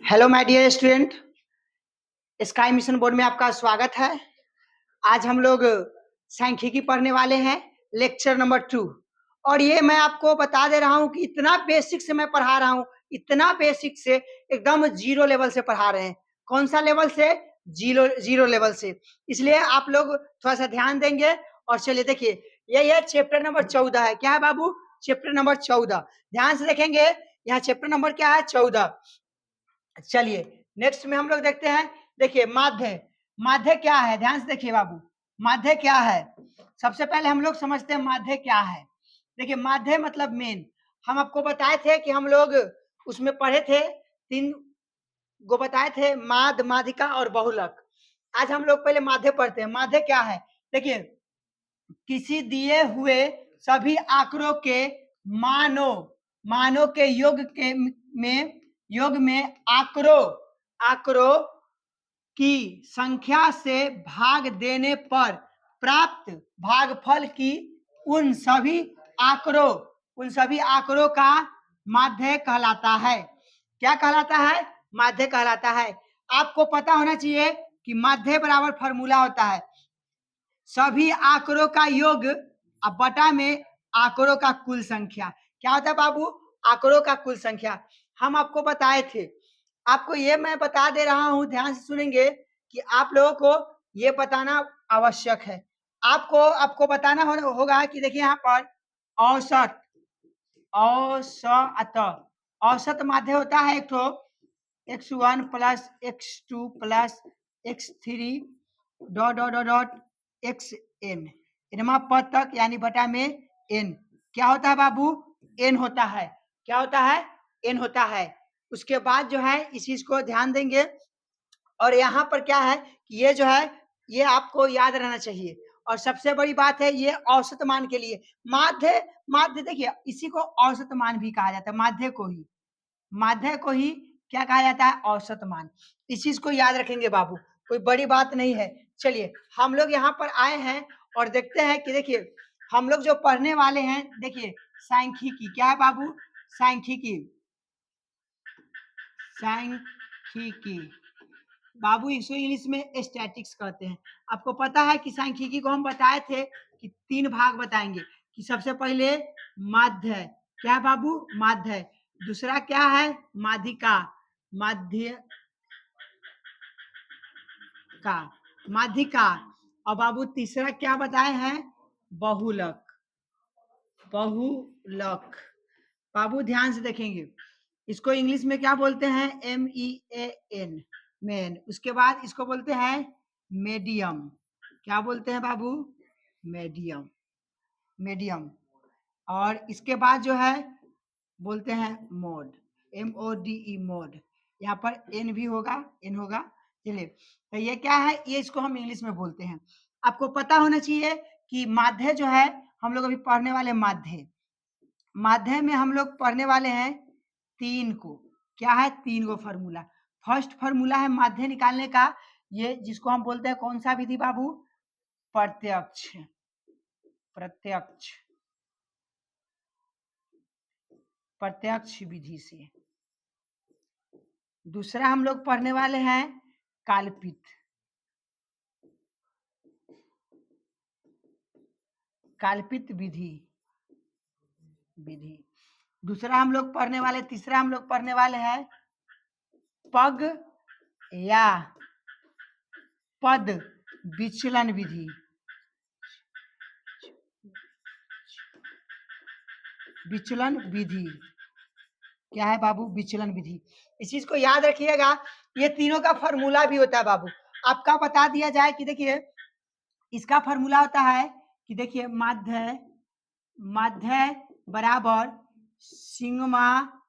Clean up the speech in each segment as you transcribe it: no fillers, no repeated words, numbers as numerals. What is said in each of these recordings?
Hello my dear student, sky mission board में आपका स्वागत है। आज हम लोग सांख्यिकी पढ़ने वाले हैं, लेक्चर नंबर 2। और ये मैं आपको बता दे रहा हूँ कि इतना बेसिक से मैं पढ़ा रहा हूँ, इतना बेसिक से एकदम जीरो लेवल से पढ़ा रहे हैं। कौन सा लेवल से? जीरो लेवल से। इसलिए आप लोग थोड़ा सा ध्यान देंगे। और चलिए देखिए, ये चैप्टर नंबर 14 है। क्या है बाबू? Chapter number 14। ध्यान से देखेंगे, यहाँ चैप्टर नंबर क्या है? 14। चलिए नेक्स्ट में हम लोग देखते हैं। देखिए माध्य, माध्य क्या है? ध्यान से देखिए बाबू, माध्य क्या है? सबसे पहले हम लोग समझते हैं माध्य क्या है। देखिए माध्य मतलब मेन। हम आपको बताए थे कि हम लोग उसमें पढ़े थे, 3 गो बताए थे, माध, माध्यिका और बहुलक। आज हम लोग पहले माध्य पढ़ते हैं। माध्य क्या है? देखिए, किसी दिए हुए सभी आंकड़ों के मानों के योग में आंकड़ों की संख्या से भाग देने पर प्राप्त भागफल की उन सभी आंकड़ों का माध्य कहलाता है। क्या कहलाता है? माध्य कहलाता है। आपको पता होना चाहिए कि माध्य बराबर फॉर्मूला होता है सभी आंकड़ों का योग अब बटा में आंकड़ों का कुल संख्या। क्या होता है बाबू? आंकड़ों का कुल संख्या। हम आपको बताए थे, आपको ये मैं बता दे रहा हूं, ध्यान से सुनेंगे कि आप लोगों को ये बताना आवश्यक है। आपको बताना होगा कि देखिए यहाँ पर औसत माध्य होता है एक ठो x1 plus x2 plus x3 dot dot dot dot xn, इनमा पद तक यानी बटा में n। क्या होता है बाबू? n होता है। क्या होता है? n होता है। उसके बाद जो है इस चीज को ध्यान देंगे। और यहाँ पर क्या है कि ये जो है ये आपको याद रहना चाहिए। और सबसे बड़ी बात है, ये औसत मान के लिए माध्य देखिए, इसी को औसत मान भी कहा जाता है। माध्य को ही क्या कहा जाता है? औसत मान। इस चीज को याद रखेंगे बाबू, कोई बड़ी बात नहीं है। चलिए हम लोग यहाँ पर आए हैं और देखते हैं कि देखिए हम लोग जो पढ़ने वाले हैं, देखिए सांख्यिकी। क्या है बाबू? सांख्यिकी बाबू, इसको इंग्लिश में स्टैटिक्स कहते हैं। आपको पता है कि सांख्यिकी को हम बताए थे कि 3 भाग बताएंगे। कि सबसे पहले माध्य। क्या है बाबू? माध्य। दूसरा क्या है? माध्यिका, माध्यिका। और बाबू तीसरा क्या बताए हैं? बहुलक। बाबू ध्यान से देखेंगे, इसको इंग्लिश में क्या बोलते हैं? MEAN, main. उसके बाद इसको बोलते हैं मीडियम। क्या बोलते हैं बाबू? मीडियम। और इसके बाद जो है बोलते हैं मोड, MODE, मोड। यहाँ पर n भी होगा, n होगा। चलिए तो ये क्या है? ये इसको हम इंग्लिश में बोलते हैं। आपको पता होना चाहिए कि माध्य जो है हम लोग अभी पढ़ने वाले माध्य में हम लोग पढ़ने वाले हैं 3 को। क्या है? 3 गो फॉर्मूला। फर्स्ट फॉर्मूला है माध्य निकालने का, ये जिसको हम बोलते हैं कौन सा विधि बाबू? प्रत्यक्ष विधि से। दूसरा हम लोग पढ़ने वाले हैं काल्पित विधि। दूसरा हम लोग पढ़ने वाले, तीसरा हम लोग पढ़ने वाले हैं पग या पद विचलन विधि। क्या है बाबू? विचलन विधि। इस चीज को याद रखिएगा। ये तीनों का फॉर्मूला भी होता है बाबू। आपका बता दिया जाए कि देखिए इसका फॉर्मूला होता है कि देखिए माध्य बराबर सिग्मा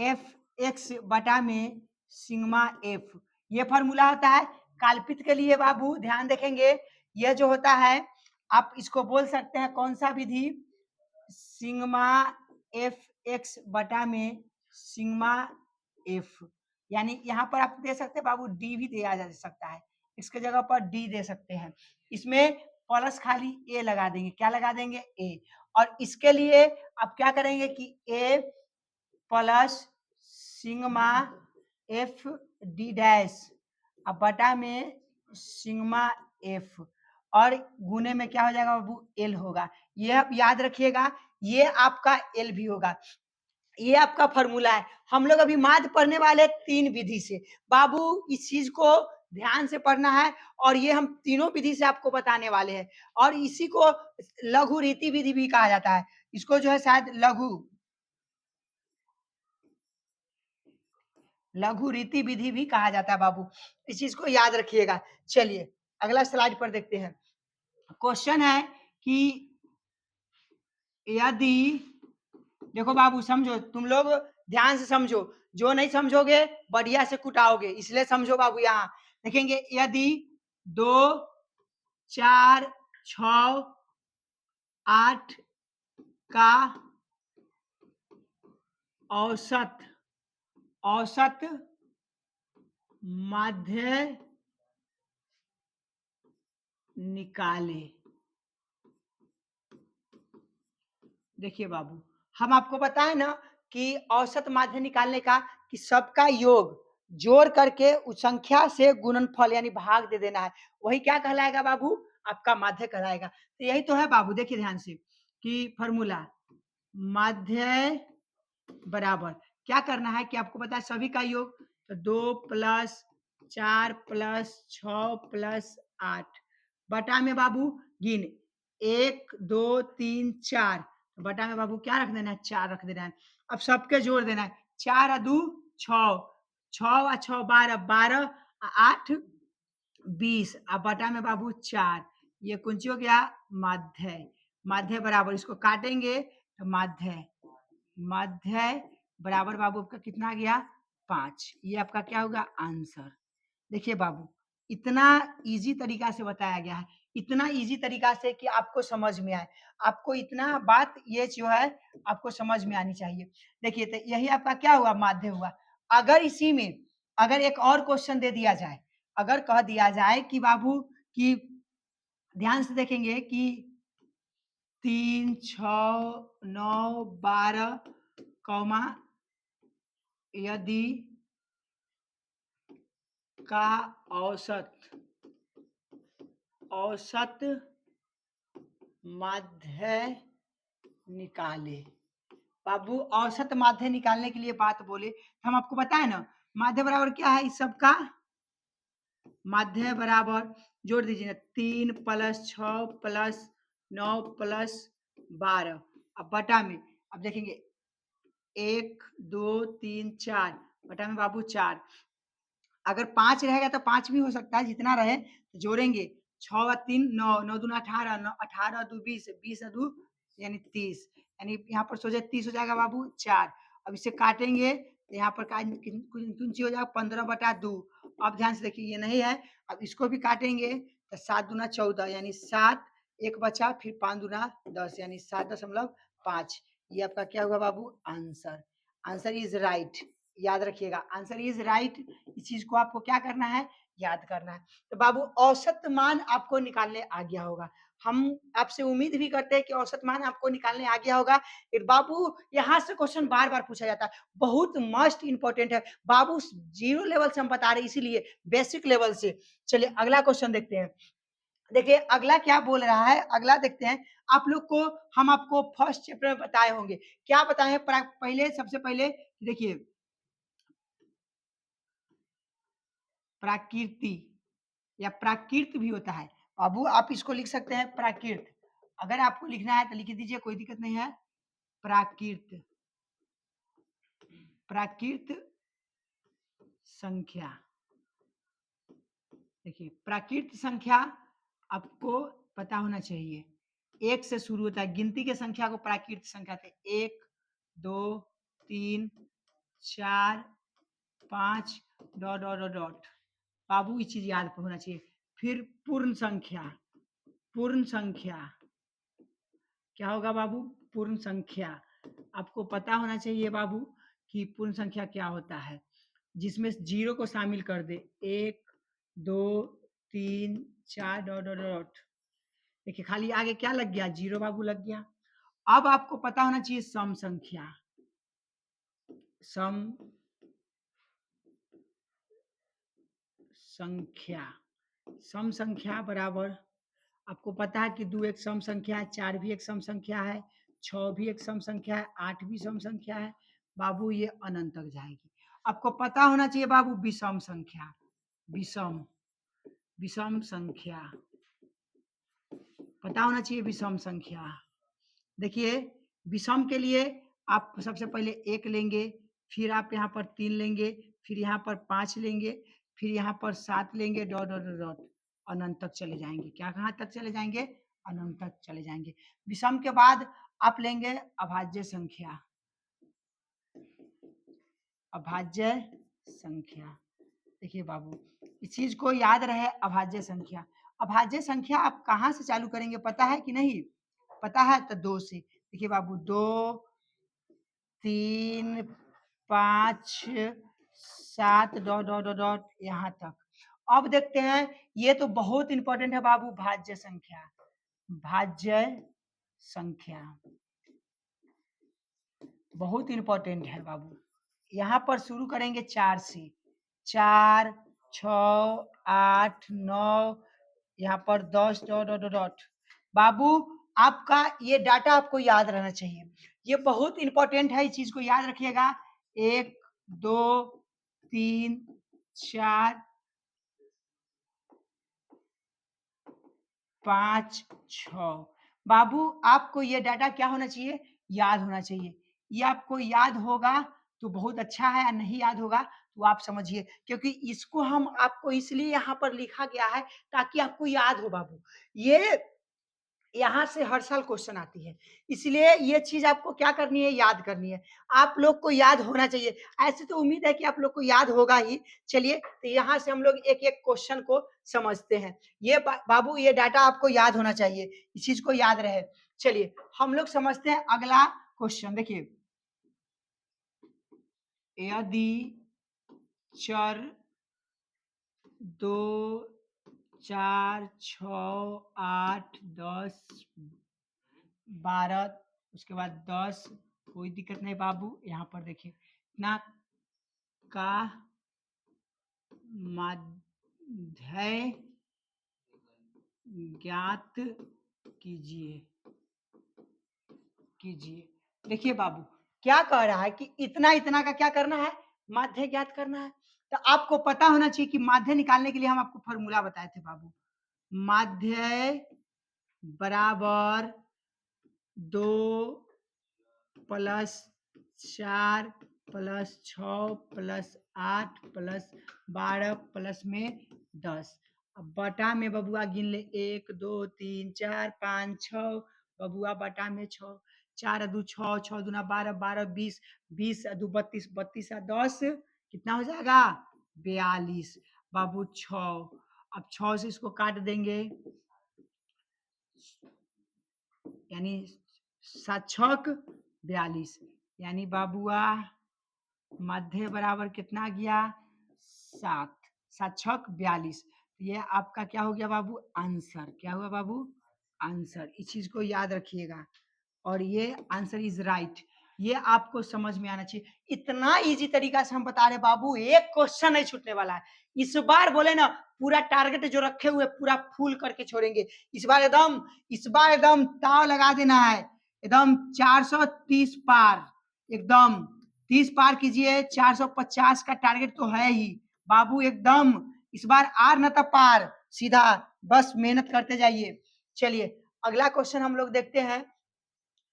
FX बटा में सिग्मा F, ये फॉर्मूला होता है। काल्पित के लिए बाबू ध्यान देखेंगे, ये जो होता है आप इसको बोल सकते हैं कौन सा विधि? सिग्मा FX बटा में सिग्मा F। यानी यहाँ पर आप दे सकते हैं बाबू D भी दिया जा सकता है, इसके जगह पर D दे सकते हैं। इसमें प्लस खाली A लगा देंगे। क्या लगा देंगे? A। और इसके लिए आप क्या करेंगे कि A plus sigma F D dash अब बटा में सिग्मा एफ और गुने में क्या हो जाएगा बाबू एल होगा। ये आप याद रखिएगा, ये आपका एल भी होगा। ये आपका फॉर्मूला है। हम लोग अभी माध्य पढ़ने वाले 3 विधि से। बाबू इस चीज को ध्यान से पढ़ना है और ये हम तीनों विधि से आपको बताने वाले हैं। और इसी को लघु रीति विधि भी कहा जाता है। इसको जो है शायद लघु रीति विधि भी कहा जाता है बाबू। इस चीज को याद रखिएगा। चलिए अगला स्लाइड पर देखते हैं। क्वेश्चन है कि यदि, देखो बाबू समझो, तुम लोग ध्यान से समझो, जो नहीं समझोगे बढ़िया से कुटाओगे, इसलिए समझो बाबू। यहाँ देखेंगे यदि 2 4 6 8 का औसत माध्य निकाले। देखिए बाबू, हम आपको बताएं ना कि औसत माध्य निकालने का कि सबका योग जोड़ करके उस संख्या से गुणनफल यानी भाग दे देना है, वही क्या कहलाएगा बाबू, आपका माध्य कहलाएगा। तो यही तो है बाबू। देखिए ध्यान से कि फॉर्मूला माध्य बराबर क्या करना है कि आपको पता है सभी का योग, तो 2 + 4 + 6 + 8 बटा में बाबू गिन 1 2 3 4 बटा में बाबू क्या रख देना है, 4 रख देना है। अब सबके जोड़ देना है, 4 × 2 6, 6 × 6 12, 12 8 20 अब बटा में बाबू 4, ये कुंची हो गया माध्य। माध्य बराबर इसको काटेंगे तो माध्य बराबर बाबू आपका कितना आ गया 5। ये आपका क्या होगा आंसर। देखिए बाबू, इतना इजी तरीका से बताया गया है, इतना इजी तरीका से कि आपको समझ में आए। आपको इतना बात ये जो है आपको समझ में आनी चाहिए। देखिए तो यही आपका क्या हुआ माध्य हुआ। अगर इसी में अगर एक और क्वेश्चन दे दिया जाए, अगर कह दिया जाए कि बाबू कि ध्यान से देखेंगे कि 3 6 9 12 कौमा यदि का औसत माध्य निकाले। बाबू औसत माध्य निकालने के लिए बात बोले, हम आपको बताए ना माध्य बराबर क्या है, इस सब का माध्य बराबर जोड़ दीजिए ना 3 + 6 + 9 + 12 अब बटा में, अब देखेंगे 1 2 3 4 बटा में बाबू 4। अगर 5 रहेगा तो 5 भी हो सकता है, जितना रहे तो जोड़ेंगे 6 व 3 9, 9 दूना 18, 18 2 20, 20 2 यानी 30, यानी यहाँ पर सोचे 30 हो जाएगा बाबू 4। अब इसे काटेंगे तो यहाँ पर कुंची हो जाएगा 15/2। अब ध्यान से देखिए ये नहीं है, अब इसको भी काटेंगे तो 7 दूना 14 यानी 7, 1 बचा, फिर 5 दूना 10 यानी 7.5। ये आपका क्या हुआ बाबू आंसर। Answer is right. याद रखिएगा आंसर इज राइट। इस चीज को आपको क्या करना है, याद करना है। तो बाबू औसत मान आपको निकालने आ गया होगा। हम आपसे उम्मीद भी करते हैं कि औसत मान आपको निकालने आ गया होगा। फिर बाबू यहाँ से क्वेश्चन बार बार पूछा जाता है, बहुत मस्ट इंपॉर्टेंट है बाबू। 0 लेवल से हम बता रहे हैं, इसीलिए बेसिक लेवल से। चलिए अगला क्वेश्चन देखते हैं। देखिए अगला क्या बोल रहा है, अगला देखते हैं। आप लोग को हम आपको फर्स्ट चैप्टर में बताए होंगे, क्या बताए हैं पहले, सबसे पहले देखिए प्राकृति या प्राकृत भी होता है बाबू, आप इसको लिख सकते हैं प्राकृत। अगर आपको लिखना है तो लिख दीजिए, कोई दिक्कत नहीं है। प्राकृत, प्राकृत संख्या। देखिए प्राकृत संख्या आपको पता होना चाहिए, 1 से शुरू होता है। गिनती के संख्या को प्राकृत संख्या थे 1 2 3 4 5 डॉट डॉट डॉट डॉट। बाबू ये चीज याद होना चाहिए। फिर पूर्ण संख्या, पूर्ण संख्या क्या होगा बाबू, पूर्ण संख्या। आपको पता होना चाहिए बाबू कि पूर्ण संख्या क्या होता है, जिसमें 0 को शामिल कर दे, 1 2 3 4 डॉट डॉट डॉट। देखिए खाली आगे क्या लग गया, 0 बाबू लग गया। अब आपको पता होना चाहिए सम संख्या। सम संख्या, सम संख्या बराबर, आपको पता है कि 2 एक सम संख्या है, 4 भी एक सम संख्या है, 6 भी एक सम संख्या है, 8 भी सम संख्या है। बाबू ये अनंत तक जाएगी। आपको पता होना चाहिए बाबू विषम संख्या, विषम विषम संख्या पता होना चाहिए, विषम संख्या। देखिए विषम के लिए आप सबसे पहले 1 लेंगे, फिर आप यहाँ पर 3 लेंगे, फिर यहाँ पर 5 लेंगे, फिर यहाँ पर 7 लेंगे, डॉट डॉट डॉट डॉट अनंत तक चले जाएंगे। क्या कहाँ तक चले जाएंगे? अनंत तक चले जाएंगे। विषम के बाद आप लेंगे अभाज्य संख्या, अभाज्य संख्या। देखिए बाबू इस चीज को याद रहे, अभाज्य संख्या। अभाज्य संख्या आप कहाँ से चालू करेंगे पता है कि नहीं? पता है तो 2 से। देखिए बाबू 2, 3, 5, 7 डॉट डॉट डॉट डॉट यहाँ तक। अब देखते हैं, ये तो बहुत इंपॉर्टेंट है बाबू, भाज्य संख्या, भाज्य संख्या बहुत इंपॉर्टेंट है बाबू। यहाँ पर शुरू करेंगे 4 से, 4, 6, 8, 9, यहाँ पर 10 डॉट डॉट डॉट डॉट। बाबू आपका ये डाटा आपको याद रहना चाहिए, ये बहुत इंपॉर्टेंट है, इस चीज को याद रखिएगा। 1, 2, 3, 4, 5, 6। बाबू आपको ये डाटा क्या होना चाहिए? याद होना चाहिए। ये आपको याद होगा तो बहुत अच्छा है, या नहीं याद होगा तो आप समझिए, क्योंकि इसको हम आपको इसलिए यहाँ पर लिखा गया है ताकि आपको याद हो बाबू। ये यहाँ से हर साल क्वेश्चन आती है, इसलिए ये चीज आपको क्या करनी है? याद करनी है। आप लोग को याद होना चाहिए। ऐसे तो उम्मीद है कि आप लोग को याद होगा ही। चलिए तो यहाँ से हम लोग एक एक क्वेश्चन को समझते हैं। ये बाबू ये डाटा आपको याद होना चाहिए, इस चीज को याद रहे। चलिए हम लोग समझते हैं अगला क्वेश्चन। देखिए यदि चर 2, 4, 6, 8, 10, 12, उसके बाद 10, कोई दिक्कत नहीं बाबू। यहाँ पर देखिए ना का माध्य ज्ञात कीजिए, कीजिए। देखिए बाबू क्या कह रहा है कि इतना इतना का क्या करना है? माध्य ज्ञात करना है। तो आपको पता होना चाहिए कि माध्य निकालने के लिए हम आपको फॉर्मूला बताए थे बाबू। माध्य बराबर 2 plus 4 plus 6 plus 8 plus 12 plus में 10। अब बटा में बबुआ गिन ले, 1, 2, 3, 4, 5, 6। बबुआ बटा में 6, 4 2 6, 6 दूना 12, 12 20, 20 दू 32, 32 10 कितना हो जाएगा? 42 बाबू 6। अब 6 से इसको काट देंगे, यानी 7 छक 42, यानी बाबुआ मध्य बराबर कितना गया? 7, 7 छक 42। ये आपका क्या हो गया बाबू? आंसर। क्या हुआ बाबू? आंसर। इस चीज को याद रखिएगा, और ये आंसर इज राइट। ये आपको समझ में आना चाहिए। इतना इजी तरीका से हम बता रहे बाबू, एक क्वेश्चन नहीं छूटने वाला है। इस बार बोले ना पूरा टारगेट जो रखे हुए पूरा फुल करके छोड़ेंगे। इस बार एकदम ताव लगा देना है, एकदम 430 पार, एकदम 30 पार कीजिए। 450 का टारगेट तो है ही बाबू, एकदम इस बार आर न तो पार, सीधा बस मेहनत करते जाइए। चलिए अगला क्वेश्चन हम लोग देखते हैं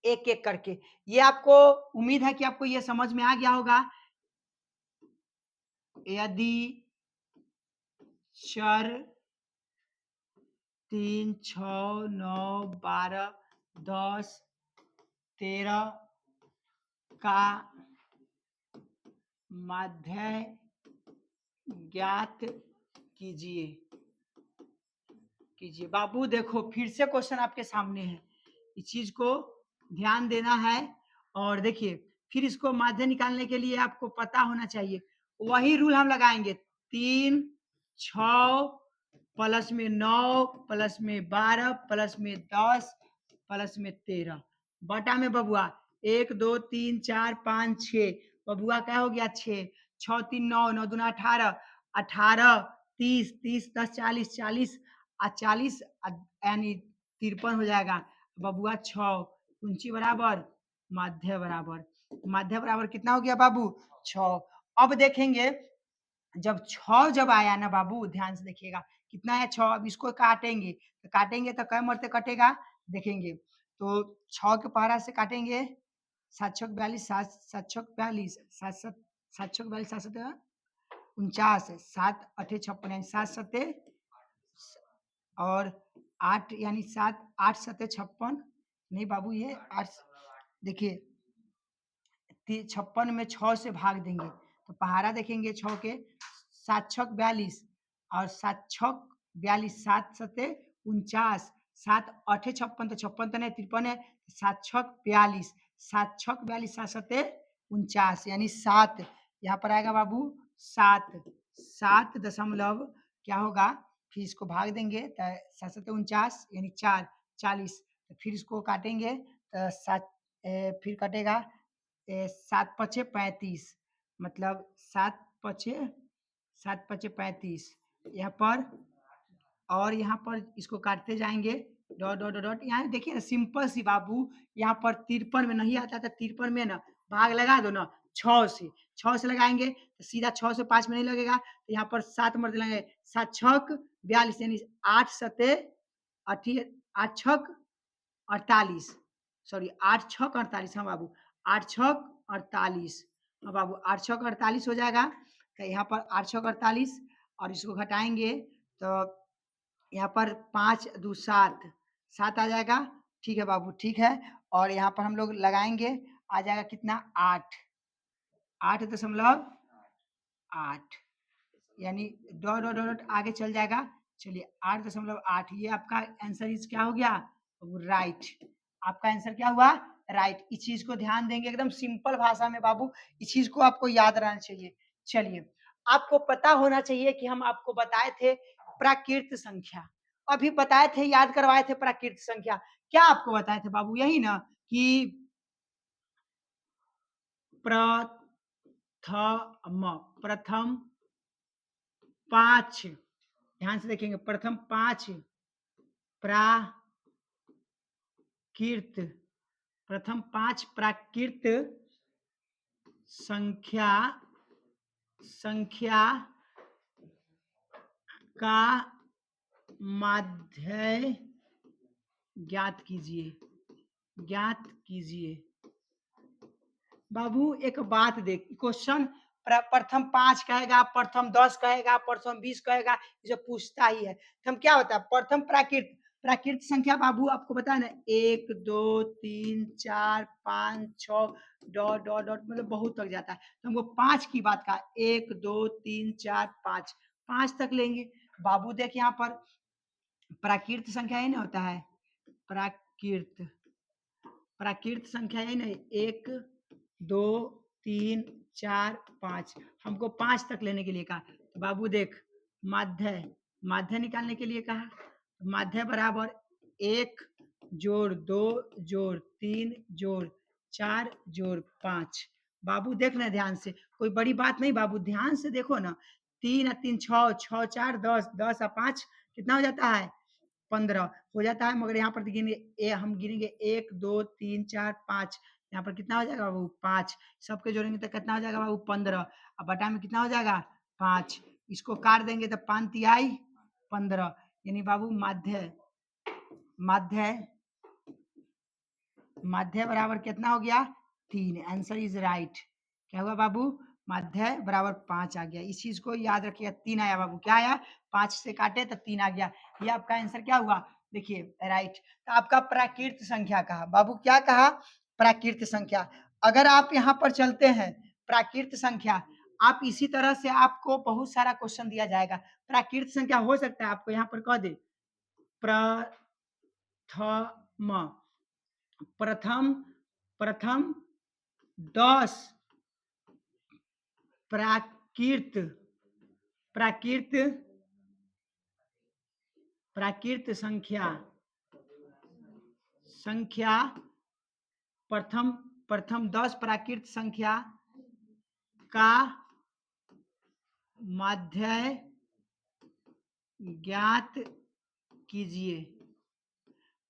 एक एक करके। ये आपको उम्मीद है कि आपको ये समझ में आ गया होगा। यदि चर 3, 6, 9, 12, 10, 13 का माध्य ज्ञात कीजिए, कीजिए। बाबू देखो फिर से क्वेश्चन आपके सामने है, इस चीज को ध्यान देना है। और देखिए फिर इसको माध्य निकालने के लिए आपको पता होना चाहिए, वही रूल हम लगाएंगे। 3, 6 प्लस में 9 प्लस में 12 प्लस में 10 प्लस में 13 बटा में बबुआ 1, 2, 3, 4, 5, 6। बबुआ क्या हो गया 6, 6 3 9, 9 दूना 18, 18 30, 30 10 40, 40 40 यानी 53 हो जाएगा। बबुआ 6 कुंची बराबर माध्य बराबर, माध्य बराबर कितना हो गया बाबू 6। अब देखेंगे जब 6 जब आया ना बाबू, ध्यान से देखिएगा कितना है 6। अब इसको काटेंगे तो कै मरते कटेगा देखेंगे। तो 6 के पहाड़ा से काटेंगे 7 छक 42, 7 7 छक 42, 7 7 7 छक 42, 7 7 49, 7 8 56 यानी 7 सत्ते और 8 यानी 7 8 सत्ते 56। नहीं बाबू ये 8 देखिए 56 में 6 से भाग देंगे तो पहाड़ा देखेंगे 6 के 7 छक 42 और 7 छक 42, 7 सत्ते 49, 7 8 56 तो 56 तो नहीं 53 है, 7 छक 42, 7 छक 42, 7 सत्ते 49 यानी 7। यहाँ पर आएगा बाबू 7, 7 दशमलव क्या होगा, फिर इसको भाग देंगे तो 7 सत्ते 49 यानी 4 40, तो फिर इसको काटेंगे तो 7 फिर कटेगा 7 पचे 35, मतलब 7 पचे 35 यहाँ पर। और यहाँ पर इसको काटते जाएंगे डॉट डॉट डॉट। यहाँ देखिए ना सिंपल सी बाबू, यहाँ पर 53 में नहीं आता था, 53 में ना भाग लगा दो ना 6 से लगाएंगे तो सीधा 6 से 5 में नहीं लगेगा, तो यहाँ पर 7 मर्द लगेंगे 7 छक 42 यानी 8 सत्ते 8 छक 48, सॉरी 8 छक 48, हाँ बाबू 8 छक 48, हाँ बाबू 8 छक 48 हो जाएगा। तो यहाँ पर 8 छक 48 और इसको घटाएंगे तो यहाँ पर 5 2 7, 7 आ जाएगा। ठीक है बाबू ठीक है। और यहाँ पर हम लोग लगाएंगे आ जाएगा कितना 8, 8.8 यानी डॉट डॉट डॉट आगे चल जाएगा। चलिए 8.8 ये आपका आंसर इज क्या हो गया राइट। आपका आंसर क्या हुआ राइट। इस चीज को ध्यान देंगे एकदम सिंपल भाषा में बाबू, इस चीज को आपको याद रहना चाहिए। चलिए आपको पता होना चाहिए कि हम आपको बताए थे प्राकृत संख्या, अभी बताए थे याद करवाए थे प्राकृत संख्या। क्या आपको बताए थे बाबू यही ना कि प्रथम 5, ध्यान से देखेंगे प्रथम 5 प्राकृत, प्रथम 5 प्राकृत संख्या का माध्य ज्ञात कीजिए। बाबू एक बात देख, क्वेश्चन प्रथम 5 कहेगा, प्रथम 10 कहेगा, प्रथम 20 कहेगा, जो पूछता ही है। तो हम क्या होता है प्रथम प्राकृत संख्या बाबू आपको पता है ना 1 2 3 4 5 6 डॉट डॉट डॉट मतलब बहुत तक जाता है। तो हमको 5 की बात का 1 2 3 4 5 5 तक लेंगे। बाबू देख यहाँ पर प्राकृत संख्या ही ना होता है, प्राकृत संख्या है ना 1 2 3 4 5, हमको 5 तक लेने के लिए कहा। तो बाबू देख माध्य निकालने के लिए कहा, माध्य बराबर 1 जोड़ 2 जोड़ 3 जोड़ 4 जोड़ 5। बाबू देखना ध्यान से, कोई बड़ी बात नहीं बाबू, ध्यान से देखो ना 3 और 3 6, 6 4 10, 10 और 5 कितना हो जाता है 15 हो जाता है। मगर यहाँ पर गिनेंगे हम गिनेंगे 1 2 3 4 5, यहाँ पर कितना हो जाएगा बाबू 5, सबके जोड़ेंगे तो कितना हो जाएगा बाबू 15 और बटा में कितना हो जाएगा 5, इसको काट देंगे तो 5 तिहाई 15 यानी बाबू माध्य बराबर कितना हो गया 3। Answer is right. क्या हुआ बाबू माध्य बराबर 5 आ गया। इस चीज को याद रखिएगा 3 आया बाबू, क्या आया 5 से काटे तो 3 आ गया। ये आपका आंसर क्या हुआ देखिए राइट। तो आपका प्राकृत संख्या कहा बाबू, क्या कहा प्राकृत संख्या। अगर आप यहाँ पर चलते हैं प्राकृत संख्या, आप इसी तरह से आपको बहुत सारा क्वेश्चन दिया जाएगा। प्राकृत संख्या हो सकता है आपको यहाँ पर कह दे प्रथम 10 प्राकृत संख्या प्रथम 10 प्राकृत संख्या का माध्य ज्ञात कीजिए।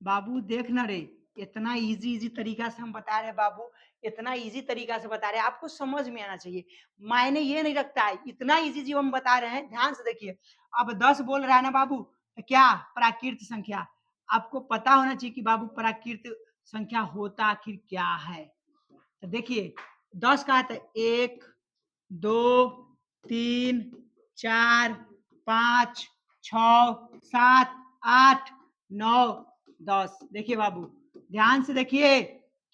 बाबू देखना रे, इतना इजी तरीका से हम बता रहे हैं बाबू, इतना इजी तरीका से बता रहे हैं, आपको समझ में आना चाहिए। मायने ये नहीं रखता है, इतना इजी हम बता रहे हैं, ध्यान से देखिए। अब 10 बोल रहा है ना बाबू, तो क्या प्राकृत संख्या, आपको पता होना चाहिए कि बाबू प्राकृत संख्या होता आखिर क्या है। तो देखिए 10 का है, 1 2 3 4 5 6 7 8 9 10। देखिए बाबू ध्यान से देखिए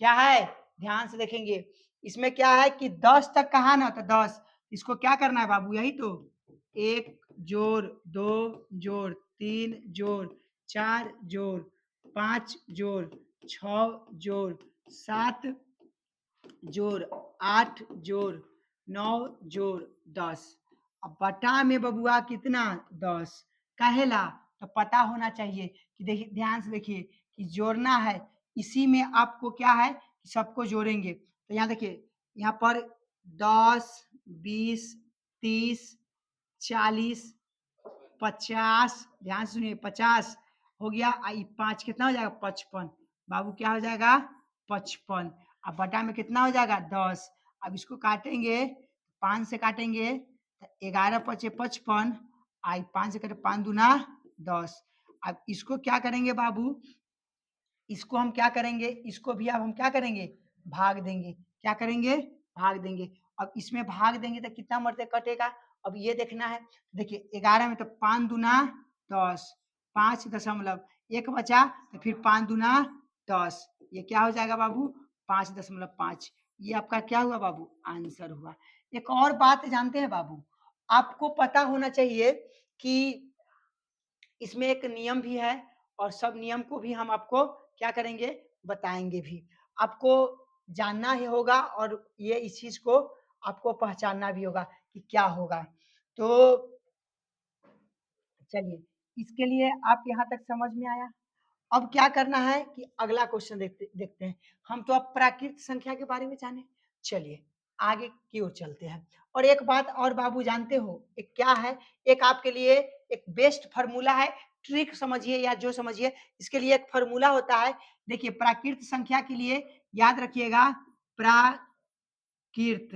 क्या है, ध्यान से देखेंगे इसमें क्या है कि 10 तक कहा ना, तो 10 इसको क्या करना है बाबू, यही तो 1 जोड़ 2 जोड़ 3 जोड़ 4 जोड़ 5 जोड़ 6 जोड़ 7 जोड़ 8 जोड़ 9 जोड़ 10। अब बटा में बबुआ कितना 10 कहेला, तो पता होना चाहिए कि देखिए ध्यान से देखिए कि जोड़ना है, इसी में आपको क्या है कि सबको जोड़ेंगे। तो यहाँ देखिए यहाँ पर 10 20 30 40 50, ध्यान से सुनिए 50 हो गया, आई 5 कितना हो जाएगा 55। बाबू क्या हो जाएगा 55। अब बटा में कितना हो जाएगा 10। अब इसको काटेंगे, 5 से काटेंगे तो 11 पचे 55, आई 5 से कटे 5 दूना 10। अब इसको क्या करेंगे बाबू, इसको हम क्या करेंगे, इसको भी अब हम क्या करेंगे भाग देंगे, क्या करेंगे भाग देंगे। अब इसमें भाग देंगे तो कितना मरते कटेगा, अब ये देखना है। देखिए 11 में तो 5 दूना 10, 5.1 बचा, तो फिर 5 दूना 10, ये क्या हो जाएगा बाबू 5.5। ये आपका क्या हुआ बाबू आंसर हुआ। एक और बात जानते हैं बाबू, आपको पता होना चाहिए कि इसमें एक नियम भी है, और सब नियम को भी हम आपको क्या करेंगे बताएंगे भी। आपको जानना ही होगा, और ये इस चीज को आपको पहचानना भी होगा कि क्या होगा। तो चलिए इसके लिए आप यहाँ तक समझ में आया। अब क्या करना है कि अगला क्वेश्चन देखते हैं। हम तो अब प्राकृत संख्या के बारे में जाने, चलिए आगे की ओर चलते हैं। और एक बात और बाबू जानते हो एक क्या है, एक आपके लिए एक बेस्ट फार्मूला है, ट्रिक समझिए या जो समझिए, इसके लिए एक फार्मूला होता है। देखिए प्राकृत संख्या के लिए याद रखिएगा, प्राकृत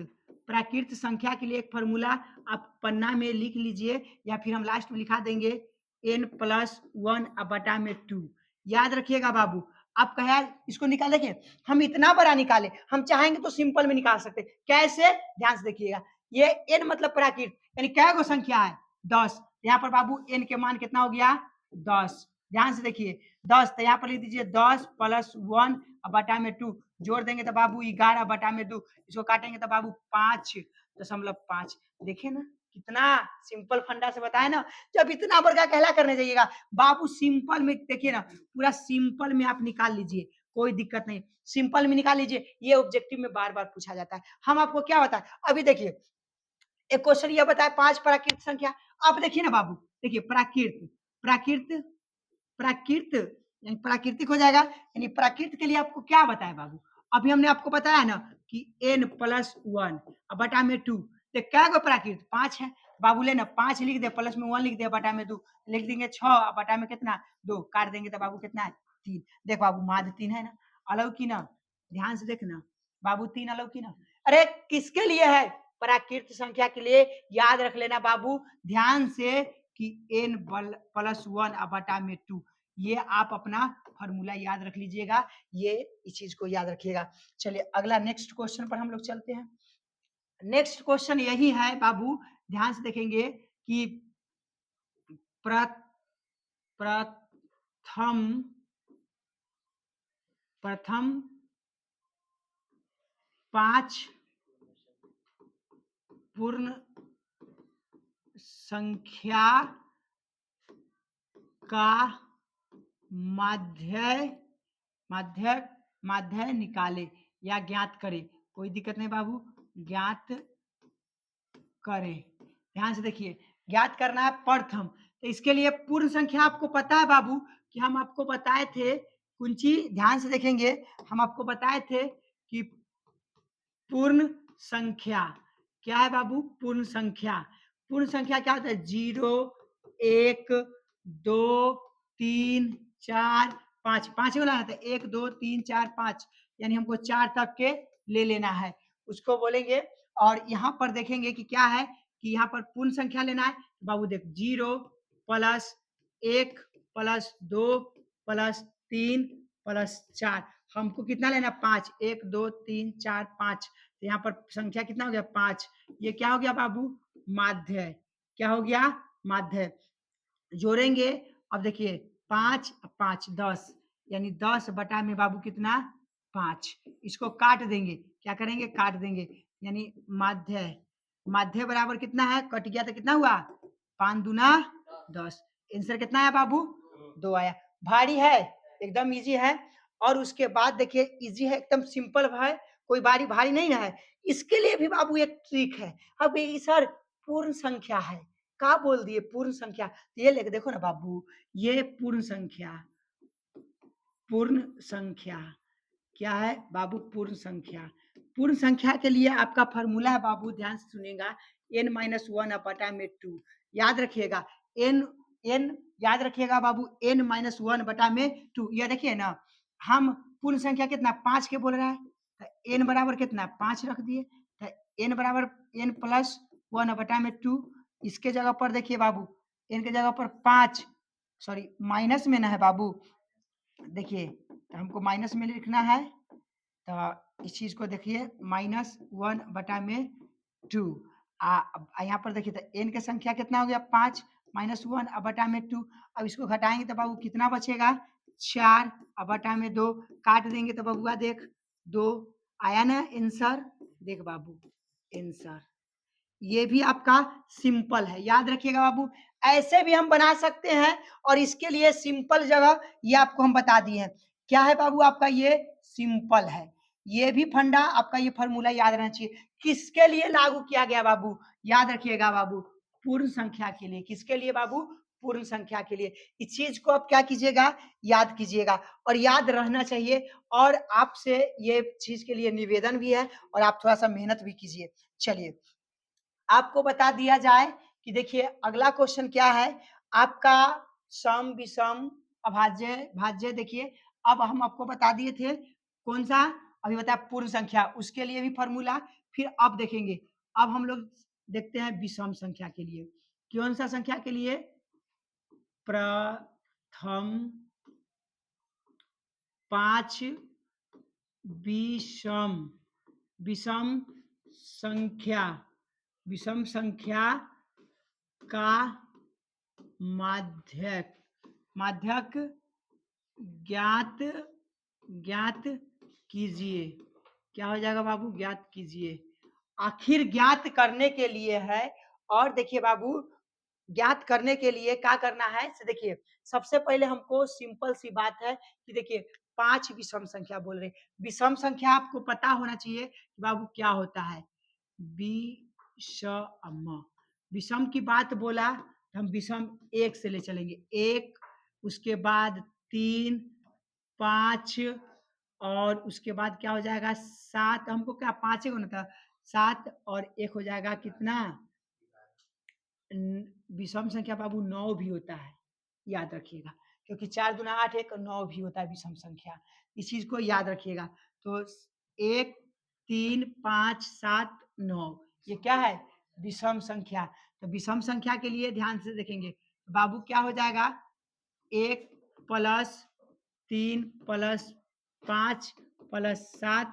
प्राकृत संख्या के लिए एक फार्मूला आप पन्ना में लिख लीजिए, या फिर हम लास्ट में लिखा देंगे n+1/2। याद रखिएगा बाबू, आप कहे इसको निकाल, देखिए हम इतना बड़ा निकाले, हम चाहेंगे तो सिंपल में निकाल सकते, कैसे ध्यान से देखिएगा। ये n मतलब प्राकृत यानी क्या गो संख्या है 10, यहाँ पर बाबू n के मान कितना हो गया 10। ध्यान से देखिए 10, तो यहाँ पर लिख दीजिए 10+1/2, जोड़ देंगे तो बाबू 11/2, इसको काटेंगे तो बाबू 5.5। देखिए ना कितना सिंपल फंडा से बताए ना। जब इतना बड़का कहला करने जाइएगा बाबू, सिंपल में देखिए ना, पूरा सिंपल में आप निकाल लीजिए, कोई दिक्कत नहीं, सिंपल में निकाल लीजिए। ये ऑब्जेक्टिव में बार बार पूछा जाता है। हम आपको क्या बताए, अभी देखिए एक क्वेश्चन ये बताए 5 प्राकृत संख्या। आप देखिए ना बाबू, देखिए प्राकृत प्राकृत प्राकृत यानी प्राकृतिक हो जाएगा, यानी प्राकृत के लिए आपको क्या बताया बाबू, अभी हमने आपको बताया ना कि n+1 बटा में 2, तो क्या गो प्राकृत 5 है बाबू, लेना 5 लिख दे, प्लस में 1 लिख दे, बटा में 2 लिख देंगे 6, बटा में कितना 2, काट देंगे तो बाबू कितना है 3। देख बाबू माध्य 3 है ना, अलग की ना, ध्यान से देखना बाबू 3 अलग की ना। अरे किसके लिए है, प्राकृत संख्या के लिए। याद रख लेना बाबू ध्यान से कि n+1/2, ये आप अपना फॉर्मूला याद रख लीजिएगा, ये इस चीज को याद रखिएगा। चलिए अगला नेक्स्ट क्वेश्चन पर हम लोग चलते हैं। नेक्स्ट क्वेश्चन यही है बाबू, ध्यान से देखेंगे कि प्रथम प्रथम 5 पूर्ण संख्या का माध्य माध्य माध्य निकाले या ज्ञात करे। कोई दिक्कत नहीं बाबू, ज्ञात करें। ध्यान से देखिए ज्ञात करना है प्रथम, तो इसके लिए पूर्ण संख्या आपको पता है बाबू कि हम आपको बताए थे कुंची, ध्यान से देखेंगे हम आपको बताए थे कि पूर्ण संख्या क्या है बाबू? पूर्ण संख्या। पूर्ण संख्या क्या होता है? 0, 1, 2, 3, 4, 5। 5 बोला था, 1, 2, 3, 4, 5, यानी हमको 4 तक के ले लेना है, उसको बोलेंगे। और यहाँ पर देखेंगे कि क्या है कि यहाँ पर पूर्ण संख्या लेना है। बाबू देख, 0 प्लस 1 प्लस 2 प्लस 3 प्लस 4, हमको कितना लेना? 5। 1, 2, 3, 4, 5। तो यहाँ पर संख्या कितना हो गया? 5। ये क्या हो गया बाबू? माध्य। क्या हो गया? माध्य। जोड़ेंगे। अब देखिए 5 5 10, यानी 10 बटा में बाबू कितना? 5। इसको काट देंगे। क्या करेंगे? काट देंगे, यानी माध्य। माध्य बराबर कितना है? कट गया तो कितना हुआ? 5 दूना 10। आंसर कितना है बाबू? 2 आया। भारी है, एकदम इजी है। और उसके बाद देखिए इजी है, एकदम सिंपल है, कोई भारी भारी नहीं ना है। इसके लिए भी बाबू एक ट्रिक है। अब ये सर पूर्ण संख्या है, का बोल दिए पूर्ण संख्या, तो ये लेके देखो ना बाबू, ये पूर्ण संख्या। पूर्ण संख्या क्या है बाबू? पूर्ण संख्या। पूर्ण संख्या के लिए आपका फॉर्मूला है बाबू, ध्यान से सुनिएगा, n-1/2। याद रखिएगा, n याद रखिएगा बाबू, n-1/2। ये देखिए ना, हम पूर्ण संख्या कितना? 5 के बोल रहा है, तो n बराबर कितना? 5 रख दिए। तो n बराबर n+1/2। इसके जगह पर देखिए बाबू, n के जगह पर 5, सॉरी माइनस में ना है बाबू। देखिए तो हमको माइनस में लिखना है, तो इस चीज को देखिए, -1/2। यहाँ पर देखिए तो n की संख्या कितना हो गया? 5 -1/2। अब इसको घटाएंगे तो बाबू कितना बचेगा? 4/2। काट देंगे तो बबुआ देख 2 आया ना आंसर। देख बाबू आंसर, ये भी आपका सिंपल है, याद रखिएगा बाबू। ऐसे भी हम बना सकते हैं, और इसके लिए सिंपल जगह ये आपको हम बता दिए हैं। क्या है बाबू? आपका ये सिंपल है। ये भी फंडा आपका, ये फॉर्मूला याद रहना चाहिए। किसके लिए लागू किया गया बाबू? याद रखिएगा बाबू, पूर्ण संख्या के लिए। किसके लिए बाबू? पूर्ण संख्या के लिए। इस चीज को आप क्या कीजिएगा? याद कीजिएगा, और याद रहना चाहिए। और आपसे ये चीज के लिए निवेदन भी है, और आप थोड़ा सा मेहनत भी कीजिए। चलिए आपको बता दिया जाए कि देखिए अगला क्वेश्चन क्या है आपका? सम विषम अभाज्य भाज्य। देखिए अब हम आपको बता दिए थे कौन सा, अभी बताया पूर्ण संख्या, उसके लिए भी फॉर्मूला। फिर अब देखेंगे, अब हम लोग देखते हैं विषम संख्या के लिए। कौन सा संख्या के लिए? प्रथम 5 विषम विषम संख्या, विषम संख्या का माध्यक माध्यक ज्ञात ज्ञात कीजिए। क्या हो जाएगा बाबू? ज्ञात कीजिए। आखिर ज्ञात करने के लिए है। और देखिए बाबू, ज्ञात करने के लिए क्या करना है? देखिए सबसे पहले हमको सिंपल सी बात है कि देखिए 5 विषम संख्या बोल रहे। विषम संख्या आपको पता होना चाहिए कि बाबू क्या होता है। विषम, विषम की बात बोला तो हम विषम 1 से ले चलेंगे। 1, उसके बाद 3, 5, और उसके बाद क्या हो जाएगा? 7। हमको क्या 5 ही होना था? 7 और 1 हो जाएगा कितना? विषम संख्या बाबू 9 भी होता है, याद रखिएगा, क्योंकि 4 दूना 8, 1 9 भी होता है विषम संख्या। इस चीज को याद रखिएगा। तो 1, 3, 5, 7, 9, ये क्या है? विषम संख्या। तो विषम संख्या के लिए ध्यान से देखेंगे बाबू, क्या हो जाएगा? 1 प्लस 3 प्लस 5 प्लस 7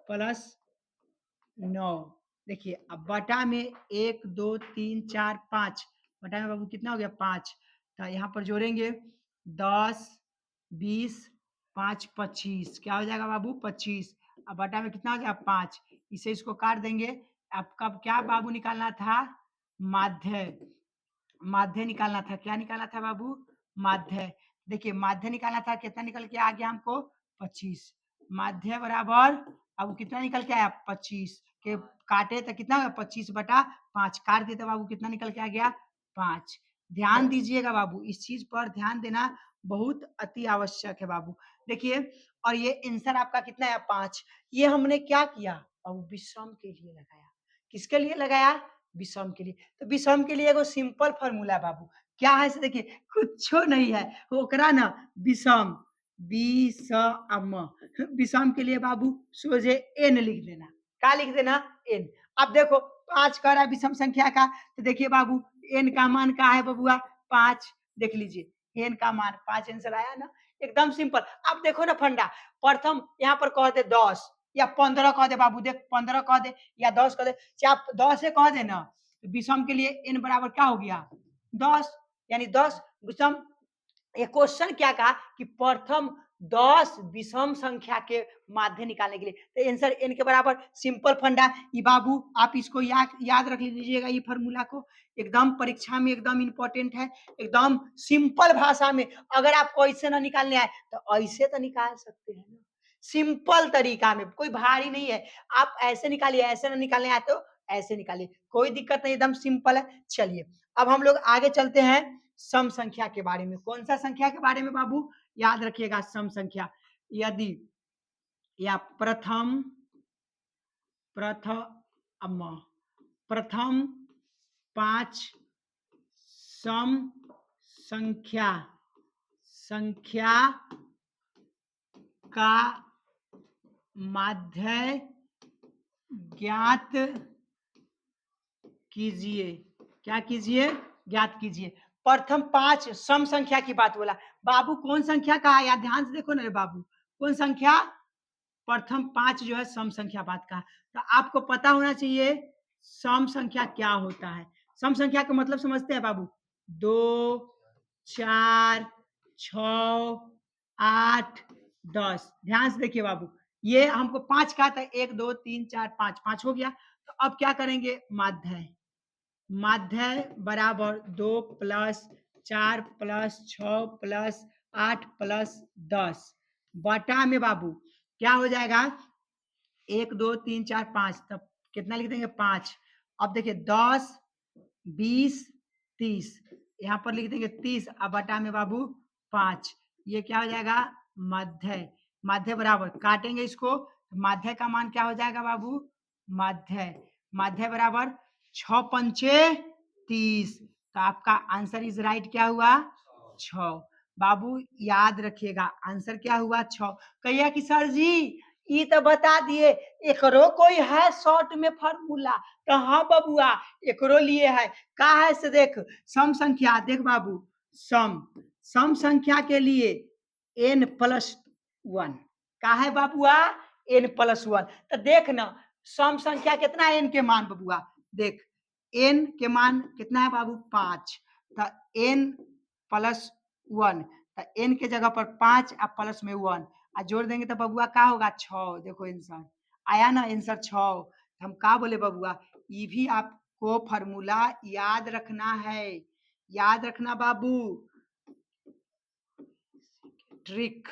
प्लस 9। देखिए अब बटा में 1, 2, 3, 4, 5, बटा में बाबू कितना हो गया? 5। तो यहाँ पर जोड़ेंगे 10, 20, 5, 25। क्या हो जाएगा बाबू? 25। अब बटा में कितना हो गया? 5। इसे इसको काट देंगे। आपका क्या बाबू निकालना था? माध्य। माध्य निकालना था। क्या निकालना था बाबू? माध्य। देखिए माध्य निकालना था, कितना निकल के आ गया हमको? 25। माध्य बराबर, अब कितना निकल के आया? 25 के काटे तो कितना? 25/5। काट दिए तो बाबू कितना निकल के आ गया? 5। ध्यान दीजिएगा बाबू, इस चीज पर ध्यान देना बहुत अति आवश्यक है बाबू। देखिए, और ये आंसर आपका कितना है? 5। ये हमने क्या किया बाबू? विषम के लिए लगाया। किसके लिए लगाया? विषम के लिए। तो विषम के लिए एगो सिंपल फार्मूला बाबू, क्या है से देखिए, कुछो नहीं है, ओकरा ना विषम, विषम, विषम के लिए बाबू सोझे एन लिख देना। क्या लिख देना? एन। अब देखो 5 कह रहा है विषम संख्या का, तो देखिए बाबू एन का मान क्या है बबुआ? 5। देख लीजिए एन का मान 5 आंसर आया ना, एकदम सिंपल। अब देखो ना फंडा, प्रथम यहाँ पर कह दे 10 या 15 कह दे बाबू, देख 15 कह दे या 10 कह दे, चाहे आप 10 कह दे ना, विषम के लिए एन बराबर क्या हो गया? 10, यानी 10 विषम। ये क्वेश्चन क्या कहा कि प्रथम 10 विषम संख्या के माध्य निकालने के लिए, तो आंसर एन के बराबर। सिंपल फंडा ये बाबू, आप इसको याद रख लीजिएगा, ये फार्मूला को एकदम परीक्षा में एकदम इंपॉर्टेंट है, एकदम सिंपल भाषा में। अगर आपको ऐसे ना निकालने आए तो ऐसे तो निकाल सकते हैं ना, सिंपल तरीका में, कोई भारी नहीं है। आप ऐसे निकालिए, ऐसे ना निकालने आए तो ऐसे निकालिए, कोई दिक्कत नहीं, एकदम सिंपल है। चलिए अब हम लोग आगे चलते हैं सम संख्या के बारे में। कौन सा संख्या के बारे में बाबू? याद रखिएगा सम संख्या। यदि या प्रथम प्रथम 5 सम संख्या का माध्य ज्ञात कीजिए। क्या कीजिए? ज्ञात कीजिए। प्रथम 5 सम संख्या की बात बोला बाबू, कौन संख्या का है? यार ध्यान से देखो ना रे बाबू, कौन संख्या? प्रथम 5 जो है सम संख्या बात का। तो आपको पता होना चाहिए सम संख्या क्या होता है। सम संख्या का मतलब समझते हैं बाबू? 2, 4, 6, 8, 10। ध्यान से देखिए बाबू, ये हमको 5 कहा था, 1 2 3 4 5, 5 हो गया। तो अब क्या करेंगे? माध्य बराबर 2 प्लस 4 प्लस 6 प्लस 8 प्लस 10 बटा में बाबू क्या हो जाएगा? 1 2 3 4 5, तब कितना लिख देंगे? 5। अब देखिए 10 20 30, यहाँ पर लिख देंगे 30, अब बटा में बाबू 5। ये क्या हो जाएगा? माध्य बराबर, काटेंगे इसको, माध्य का मान क्या हो जाएगा बाबू? माध्य बराबर 6 पंचे 30, तो आपका आंसर इज राइट क्या हुआ? 6। बाबू याद रखिएगा आंसर क्या हुआ? 6। कहिए कि सर जी ये तो बता दिए, एकरो कोई है शॉर्ट में फार्मूला? तो हाँ बबुआ, एकरो लिए है। का है से देख, सम संख्या, देख बाबू, सम संख्या के लिए n+1 का है बाबुआ? n+1। तो देख ना सम संख्या कितना है? n के मान बबुआ, देख n के मान कितना है बाबू? 5। तो n+1, तो n के जगह पर 5 और प्लस में 1 और जोड़ देंगे तो बबुआ क्या होगा? 6। देखो आंसर आया ना, आंसर 6। हम क्या बोले बबुआ, ये भी आपको फार्मूला याद रखना है, याद रखना बाबू, ट्रिक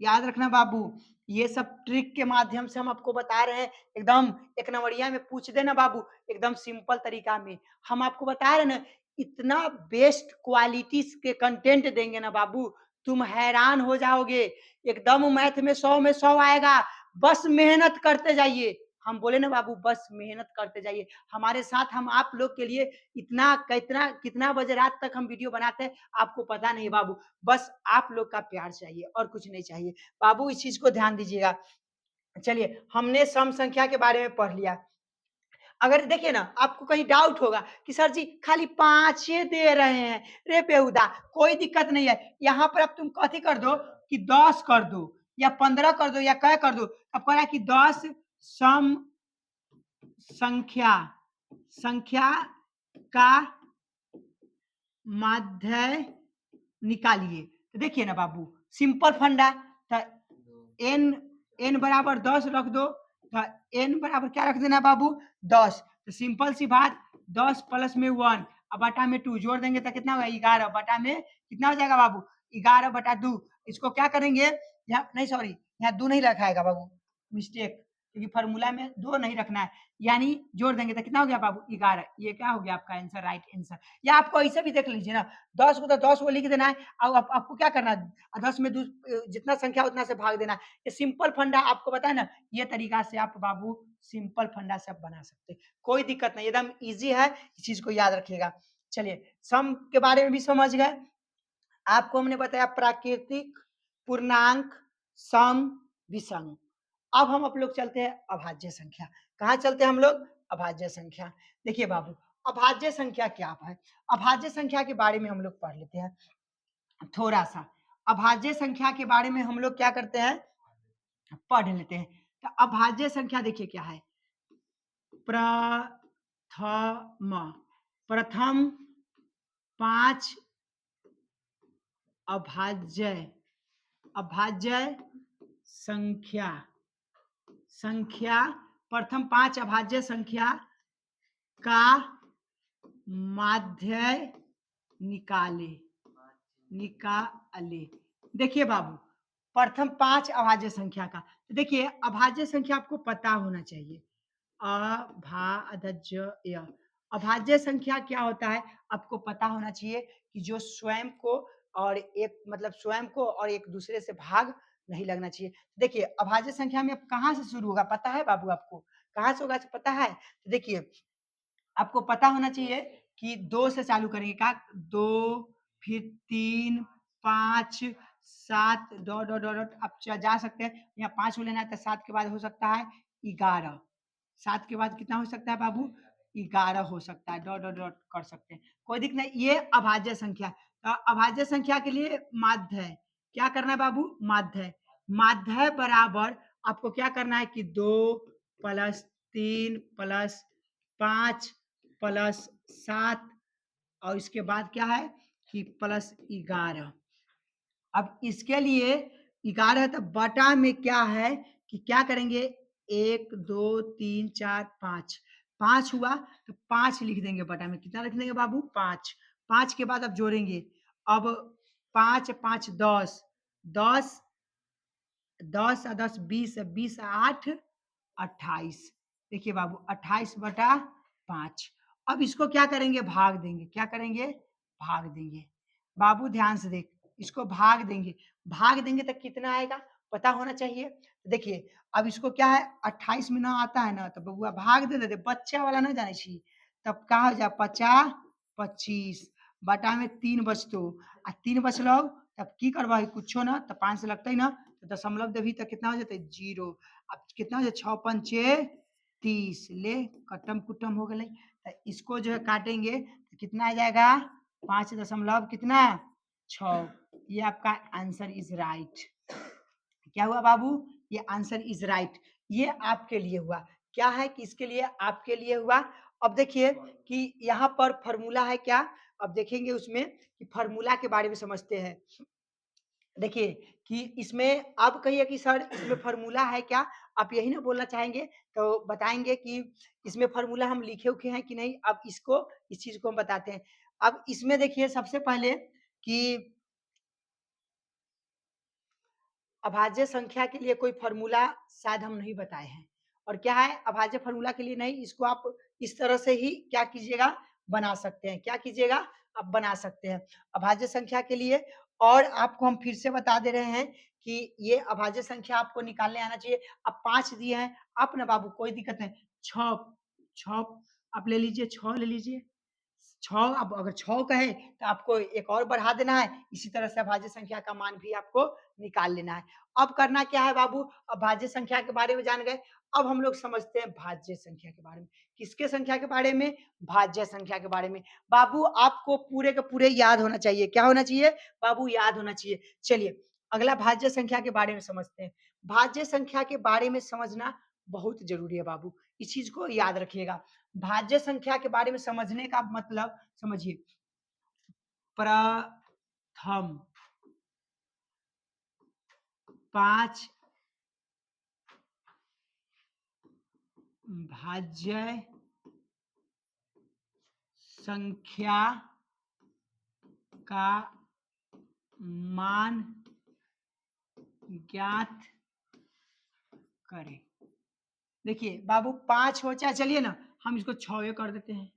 याद रखना बाबू। ये सब ट्रिक के माध्यम से हम आपको बता रहे हैं, एकदम एक नंबरिया में पूछ देना बाबू, एकदम सिंपल तरीका में हम आपको बता रहे ना, इतना बेस्ट क्वालिटी के कंटेंट देंगे ना बाबू, तुम हैरान हो जाओगे। एकदम मैथ में 100 में 100 आएगा, बस मेहनत करते जाइए। हम बोले ना बाबू, बस मेहनत करते जाइए हमारे साथ। हम आप लोग के लिए इतना कितना बजे रात तक हम वीडियो बनाते हैं आपको पता नहीं बाबू, बस आप लोग का प्यार चाहिए और कुछ नहीं चाहिए बाबू, इस चीज को ध्यान दीजिएगा। चलिए हमने सम संख्या के बारे में पढ़ लिया। अगर देखिए ना आपको कहीं डाउट होगा कि सर जी खाली 5 दे रहे हैं रे बेहुदा, कोई दिक्कत नहीं है। यहाँ पर अब तुम कथी कर दो कि 10 कर दो या 15 कर दो या क्या कर दो, अब कह रहा है कि 10 सम संख्या का माध्य निकालिए। तो देखिए ना बाबू, सिंपल फंडा, तो n बराबर 10 रख दो, तो n बराबर क्या रख देना बाबू? 10। तो सिंपल सी बात, 10 प्लस में 1 और बटा में 2 जोड़ देंगे तो कितना होगा? 11 बटा में कितना हो जाएगा बाबू? 11/2। इसको क्या करेंगे? यहाँ नहीं, सॉरी, यहाँ 2 नहीं रखाएगा बाबू, मिस्टेक, क्योंकि फॉर्मूला में 2 नहीं रखना है, यानी जोड़ देंगे तो कितना हो गया बाबू 11। ये क्या हो गया आपका आंसर, राइट आंसर। या आपको ऐसे भी देख लीजिए ना, 10 को तो 10 को लिख देना है और आपको क्या करना है, 10 में जितना संख्या उतना से भाग देना है। ये सिंपल फंडा आपको बताया ना, ये तरीका से आप बाबू सिंपल फंडा से आप बना सकते हैं, कोई दिक्कत नहीं, एकदम ईजी है, इस चीज को याद रखिएगा। चलिए सम के बारे में भी समझ गए। आपको हमने बताया प्राकृतिक, पूर्णांक, सम, विषम। अब हम लोग चलते हैं अभाज्य संख्या। कहाँ चलते हैं हम लोग, अभाज्य संख्या। देखिए बाबू, अभाज्य संख्या क्या है, अभाज्य संख्या के बारे में हम लोग पढ़ लेते हैं थोड़ा सा। अभाज्य संख्या के बारे में हम लोग क्या करते हैं, पढ़ लेते हैं। तो अभाज्य संख्या देखिए क्या है, प्रथम 5 अभाज्य संख्या प्रथम 5 अभाज्य संख्या का माध्य निकाले। देखिए बाबू, प्रथम 5 अभाज्य संख्या का, देखिए अभाज्य संख्या आपको पता होना चाहिए। अभाज्य, अभाज्य संख्या क्या होता है आपको पता होना चाहिए, कि जो स्वयं को और एक दूसरे से भाग नहीं लगना चाहिए। देखिए अभाज्य संख्या में कहाँ से शुरू होगा पता है बाबू, आपको कहाँ से होगा पता है। देखिए आपको पता होना चाहिए कि 2 से चालू करेंगे, का 2, फिर 3, 5, 7 डॉट डॉट डॉट आप जा सकते हैं। यहाँ 5 को लेना है तो 7 के बाद हो सकता है 11, 7 के बाद कितना हो सकता है बाबू, 11 हो सकता है, डॉट डॉट डॉट कर सकते हैं, कोई दिक्कत नहीं। ये अभाज्य संख्या, तो अभाज्य संख्या के लिए माध्य है, क्या करना है बाबू, माध्य बराबर आपको क्या करना है कि 2 + 3 + 5 + 7 और इसके बाद क्या है कि +11। अब इसके लिए 11 तो बटा में क्या है कि क्या करेंगे, 1 2 3 4 5, 5 हुआ तो 5 लिख देंगे बटा में, कितना लिख देंगे बाबू, 5। 5 के बाद अब जोड़ेंगे, अब 5 5 10, 10 10 और 10 20, 20 8 28। देखिए बाबू 28/5। अब इसको क्या करेंगे, भाग देंगे, क्या करेंगे, भाग देंगे। बाबू ध्यान से देख, इसको भाग देंगे तो कितना आएगा पता होना चाहिए। देखिए अब इसको क्या है, 28 में ना आता है ना, तो बबुआ भाग दे देते, बच्चा वाला ना जाने चाहिए, तब का हो जाए 50 25 बटा में 3 बचतो आ 3 बचलो, तब की करबा कुछो ना, तो 5 से लगता ही ना, तो दशमलव देवी तो कितना हो जाता है 0। अब कितना हो जाए 6 पंचे 30, ले कट्टम कुट्टम हो गए। तो इसको जो है काटेंगे तो कितना आ जाएगा, 5 दशमलव कितना 6। ये आपका आंसर इज राइट। क्या हुआ बाबू, ये आंसर इज राइट, ये आपके लिए हुआ। क्या है कि इसके लिए आपके लिए हुआ। अब देखिए कि यहाँ पर फॉर्मूला है क्या, अब देखेंगे उसमें कि फॉर्मूला के बारे में समझते हैं। देखिए कि इसमें अब कहिए कि सर इसमें फॉर्मूला है क्या, आप यही ना बोलना चाहेंगे, तो बताएंगे कि इसमें फॉर्मूला हम लिखे उखे हैं कि नहीं। अब इसको इस चीज को हम बताते हैं। अब इसमें देखिए सबसे पहले कि अभाज्य संख्या के लिए कोई फॉर्मूला शायद हम नहीं बताए हैं, और क्या है अभाज्य फॉर्मूला के लिए नहीं, इसको आप इस तरह से ही क्या कीजिएगा, बना सकते हैं, क्या कीजिएगा आप बना सकते हैं अभाज्य संख्या के लिए। और आपको हम फिर से बता दे रहे हैं कि ये अभाज्य संख्या आपको निकालने आना चाहिए। अब 5 दिए हैं, आप ना बाबू कोई दिक्कत नहीं, 6 6 आप ले लीजिए, 6 ले लीजिए, 6। अब अगर 6 कहे तो आपको एक और बढ़ा देना है, इसी तरह से अभाज्य संख्या का मान भी आपको निकाल लेना है। अब करना क्या है बाबू, अब भाज्य संख्या के बारे में जान गए, अब हम लोग समझते हैं भाज्य संख्या के बारे में। किसके संख्या के बारे में, भाज्य संख्या के बारे में। बाबू आपको पूरे के पूरे याद होना चाहिए, क्या होना चाहिए बाबू, याद होना चाहिए। चलिए अगला भाज्य संख्या के बारे में समझते हैं। भाज्य संख्या के बारे में समझना बहुत जरूरी है बाबू, इस चीज को याद रखिएगा। भाज्य संख्या के बारे में समझने का मतलब समझिए, प्रथम 5 भाज्य संख्या का मान ज्ञात करें। देखिए बाबू 5 हो चाहे चलिए ना हम इसको 6 कर देते हैं,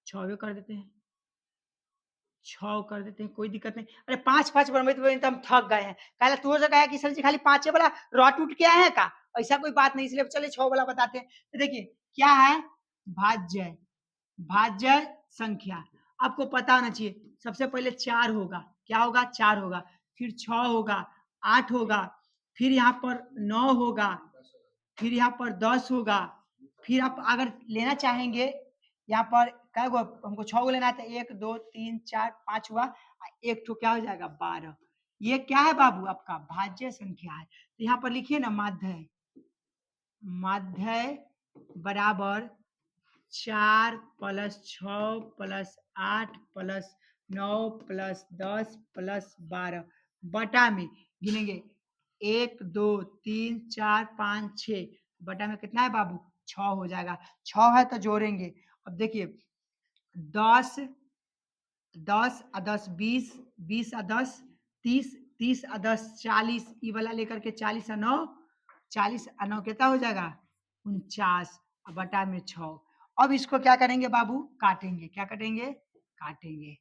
6 कर देते हैं, 6 कर देते हैं, कोई दिक्कत नहीं। अरे 5-5 बनबैत-बनबैत हम थक गए हैं। काहेला तू जो कहा कि सर जी खाली 5 वाला रट उठ के आए हैं का? ऐसा कोई बात नहीं, इसलिए चलिए 6 वाला बताते हैं। तो देखिए क्या है भाज्य, भाज्य संख्या। आपको पता होना चाहिए सबसे पहले 4 होगा, क्या होगा? 4 होगा, फिर 6 होगा, 8 होगा, फिर यहाँ पर 9 होगा, फिर यहाँ पर 10 होगा, फिर आप अगर लेना चाहेंगे यहाँ पर कै गो हमको 6 गो लेना है तो 1, 2, 3, 4, 5 हुआ एक ठो क्या हो जाएगा 12। ये क्या है बाबू? आपका भाज्य संख्या है। तो यहाँ पर लिखिए ना माध्य, माध्य बराबर 4 plus 6 plus 8 plus 9 plus 10 plus 12 बटा में गिनेंगे 1, 2, 3, 4, 5, 6 बटा में कितना है बाबू? 6 हो जाएगा। 6 है तो जोड़ेंगे। अब देखिए 10, 10 और 10 20, 20 और 10 30, 30 और 10 40, ई वाला लेकर के 40 और 9, 40 और 9 कितना हो जाएगा? 49 और बटा में 6। अब इसको क्या करेंगे बाबू? काटेंगे। क्या कटेंगे? काटेंगे।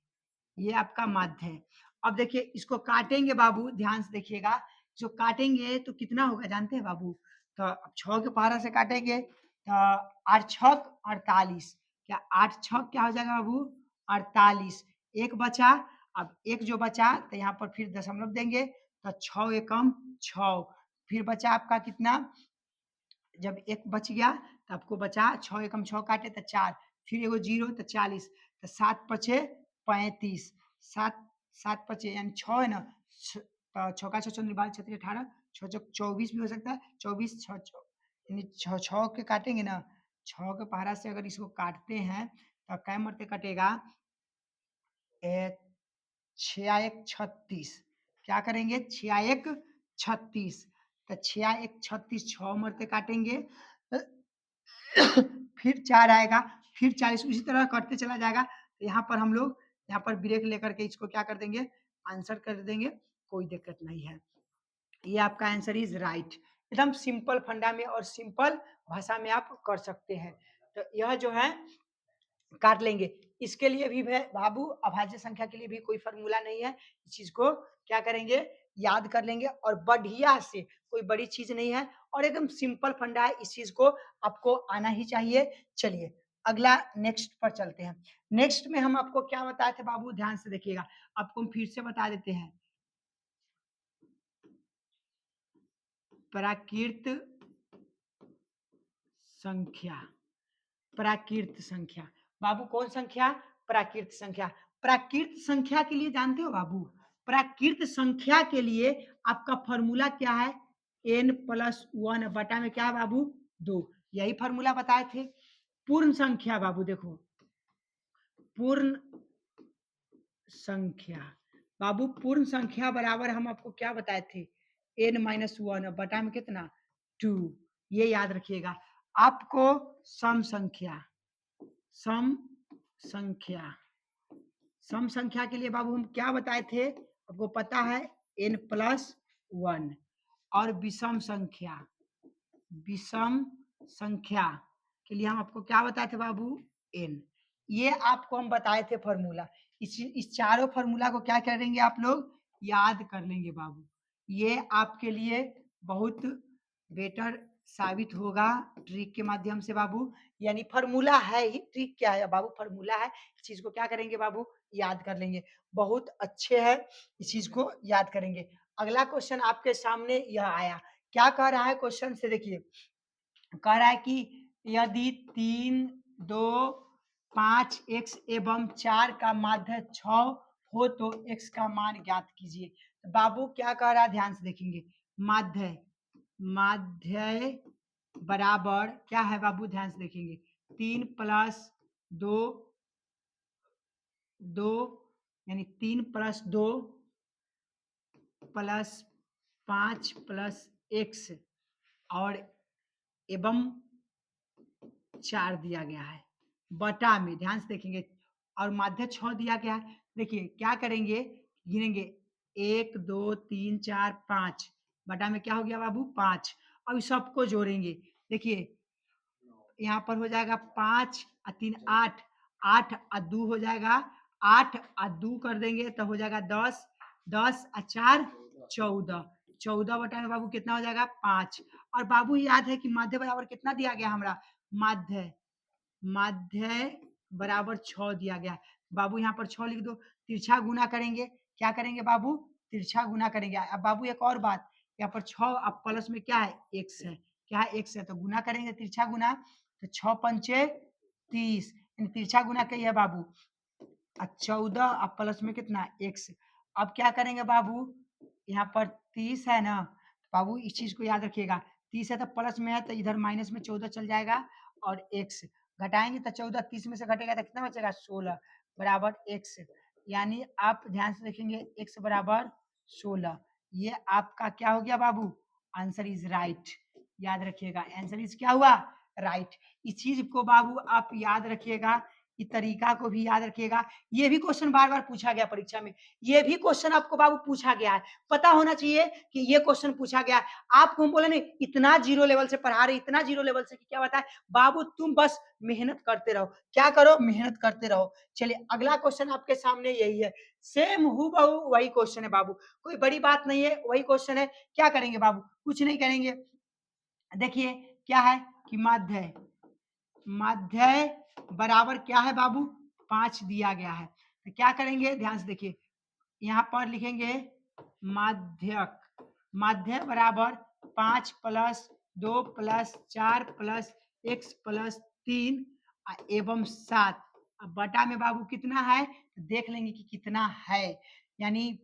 ये आपका माध्य है। अब देखिए इसको काटेंगे बाबू, ध्यान से देखिएगा। जो काटेंगे तो कितना होगा जानते हैं बाबू? तो अब 6 के पहाड़ा से काटेंगे तो 8 छक 48। क्या 8 छक क्या हो जाएगा बाबू? 48। एक बचा, अब एक जो बचा तो यहाँ पर फिर दशमलव देंगे तो 6 एकम 6। फिर बचा आपका कितना? जब एक बच गया तो आपको बचा 6 एकम 6 काटे तो 4, फिर एगो 0 तो 40, तो 7 पचे 35, 7 7 पचे यानी 6 है ना, तो 6 का 6 चौक 12 18, 6 चौक 24 भी हो सकता है, 24 6 यानी 6 के काटेंगे ना, 6 के पहाड़ा से अगर इसको काटते हैं तो कै मरते कटेगा? 6 एक 36। क्या करेंगे? 6 एक 36, तो 6 एक 36 6 मरते काटेंगे फिर 4 आएगा, फिर 40 उसी तरह कटते चला जाएगा। तो यहाँ पर हम लोग यहाँ पर ब्रेक लेकर के इसको क्या कर देंगे? आंसर कर देंगे, कोई दिक्कत नहीं है। ये आपका आंसर इज राइट। एकदम सिंपल फंडा में और सिंपल भाषा में आप कर सकते हैं। तो यह जो है काट लेंगे। इसके लिए भी बाबू अभाज्य संख्या के लिए भी कोई फॉर्मूला नहीं है। इस चीज को क्या करेंगे? याद कर लेंगे और बढ़िया से, कोई बड़ी चीज नहीं है और एकदम सिंपल फंडा है। इस चीज को आपको आना ही चाहिए। चलिए अगला नेक्स्ट पर चलते हैं। नेक्स्ट में हम आपको क्या बताए थे बाबू? ध्यान से देखिएगा, आपको हम फिर से बता देते हैं। प्राकृत संख्या, प्राकृत संख्या। बाबू कौन संख्या? प्राकृत संख्या। प्राकृत संख्या के लिए जानते हो बाबू? प्राकृत संख्या के लिए आपका फॉर्मूला क्या है? n प्लस 1 बटा में क्या है बाबू? 2। यही फॉर्मूला बताए थे। पूर्ण संख्या बाबू देखो, पूर्ण संख्या बाबू, पूर्ण संख्या बराबर हम आपको क्या बताए थे? n माइनस 1 बटा में कितना? 2। ये याद रखिएगा। आपको सम संख्या, सम संख्या, सम संख्या के लिए बाबू हम क्या बताए थे? आपको पता है n प्लस 1। और विषम संख्या, विषम संख्या के लिए हम आपको क्या बताए थे बाबू? n। ये आपको हम बताए थे फॉर्मूला। इस चारों फॉर्मूला को क्या करेंगे आप लोग? याद कर लेंगे बाबू। ये आपके लिए बहुत बेटर साबित होगा ट्रिक के माध्यम से बाबू। यानी फॉर्मूला है ही, ट्रिक क्या है बाबू? फॉर्मूला है। इस चीज को क्या करेंगे बाबू? याद कर लेंगे। बहुत अच्छे है, इस चीज को याद करेंगे। अगला क्वेश्चन आपके सामने यह आया। क्या कह रहा है क्वेश्चन से देखिए, कह रहा है कि यदि 3, 2, 5 x एवं 4 का माध्य 6 हो तो x का मान ज्ञात कीजिए। तो बाबू क्या कह रहा है? ध्यान से देखेंगे। माध्य, माध्य बराबर क्या है बाबू? ध्यान से देखेंगे। 3 प्लस 2, 2 यानी 3 प्लस 2 प्लस 5 प्लस x और एवं 4 दिया गया है बटा में, ध्यान से देखेंगे, और माध्य 6 दिया गया है। देखिए क्या करेंगे? गिनेंगे 1, 2, 3, 4, 5 बटा में क्या हो गया बाबू? 5। अब सबको जोड़ेंगे। देखिए यहाँ पर हो जाएगा 5 और 3 8, 8 और 2 हो जाएगा 8 और 2 कर देंगे तो हो जाएगा 10, 10 और 4 14, 14 बटा में बाबू कितना हो जाएगा 5। और बाबू याद है कि माध्य बराबर कितना दिया गया हमारा, माध्य माध्य बराबर 6 दिया गया। बाबू यहाँ पर 6 लिख दो। तिरछा गुना करेंगे, क्या करेंगे बाबू, तिरछा गुना करेंगे। अब बाबू एक और बात, यहाँ पर 6 अब प्लस में क्या है, x है, क्या है, x है, तो गुना करेंगे तिरछा गुना, तो 6 पंचे 30, तिरछा गुना कही है बाबू, 14 अब प्लस में कितना x। अब क्या करेंगे बाबू, यहाँ पर 30 है ना, बाबू इस चीज को याद रखिएगा, 30 है तो प्लस में है तो इधर माइनस में 14 चल जाएगा और x घटाएंगे तो 14 30 में से घटेगा तो कितना बचेगा 16 बराबर x। यानी आप ध्यान से देखेंगे x बराबर 16, ये आपका क्या हो गया बाबू, आंसर इज राइट। याद रखिएगा आंसर इज क्या हुआ, राइट। इस चीज को बाबू आप याद रखिएगा, इस तरीका को भी याद रखिएगा। ये भी क्वेश्चन बार बार पूछा गया परीक्षा में, ये भी क्वेश्चन आपको बाबू पूछा गया है, पता होना चाहिए कि ये क्वेश्चन पूछा गया है। आपको हम बोले नहीं इतना जीरो लेवल से पढ़ा रहे, इतना जीरो लेवल से कि क्या बताए बाबू, तुम बस मेहनत करते रहो, क्या करो, मेहनत करते रहो। चलिए अगला क्वेश्चन आपके सामने यही है, सेम हूबहू वही क्वेश्चन है बाबू, कोई बड़ी बात नहीं है, वही क्वेश्चन है। क्या करेंगे बाबू, कुछ नहीं करेंगे। देखिए क्या है कि माध्य, माध्य बराबर क्या है बाबू, 5 दिया गया है, तो क्या करेंगे ध्यान से देखिए, यहाँ पर लिखेंगे माध्यक, माध्य बराबर 5 plus 2 plus 4 plus x plus 3 एवं 7। अब बटा में बाबू कितना है, तो देख लेंगे कि कितना है, यानी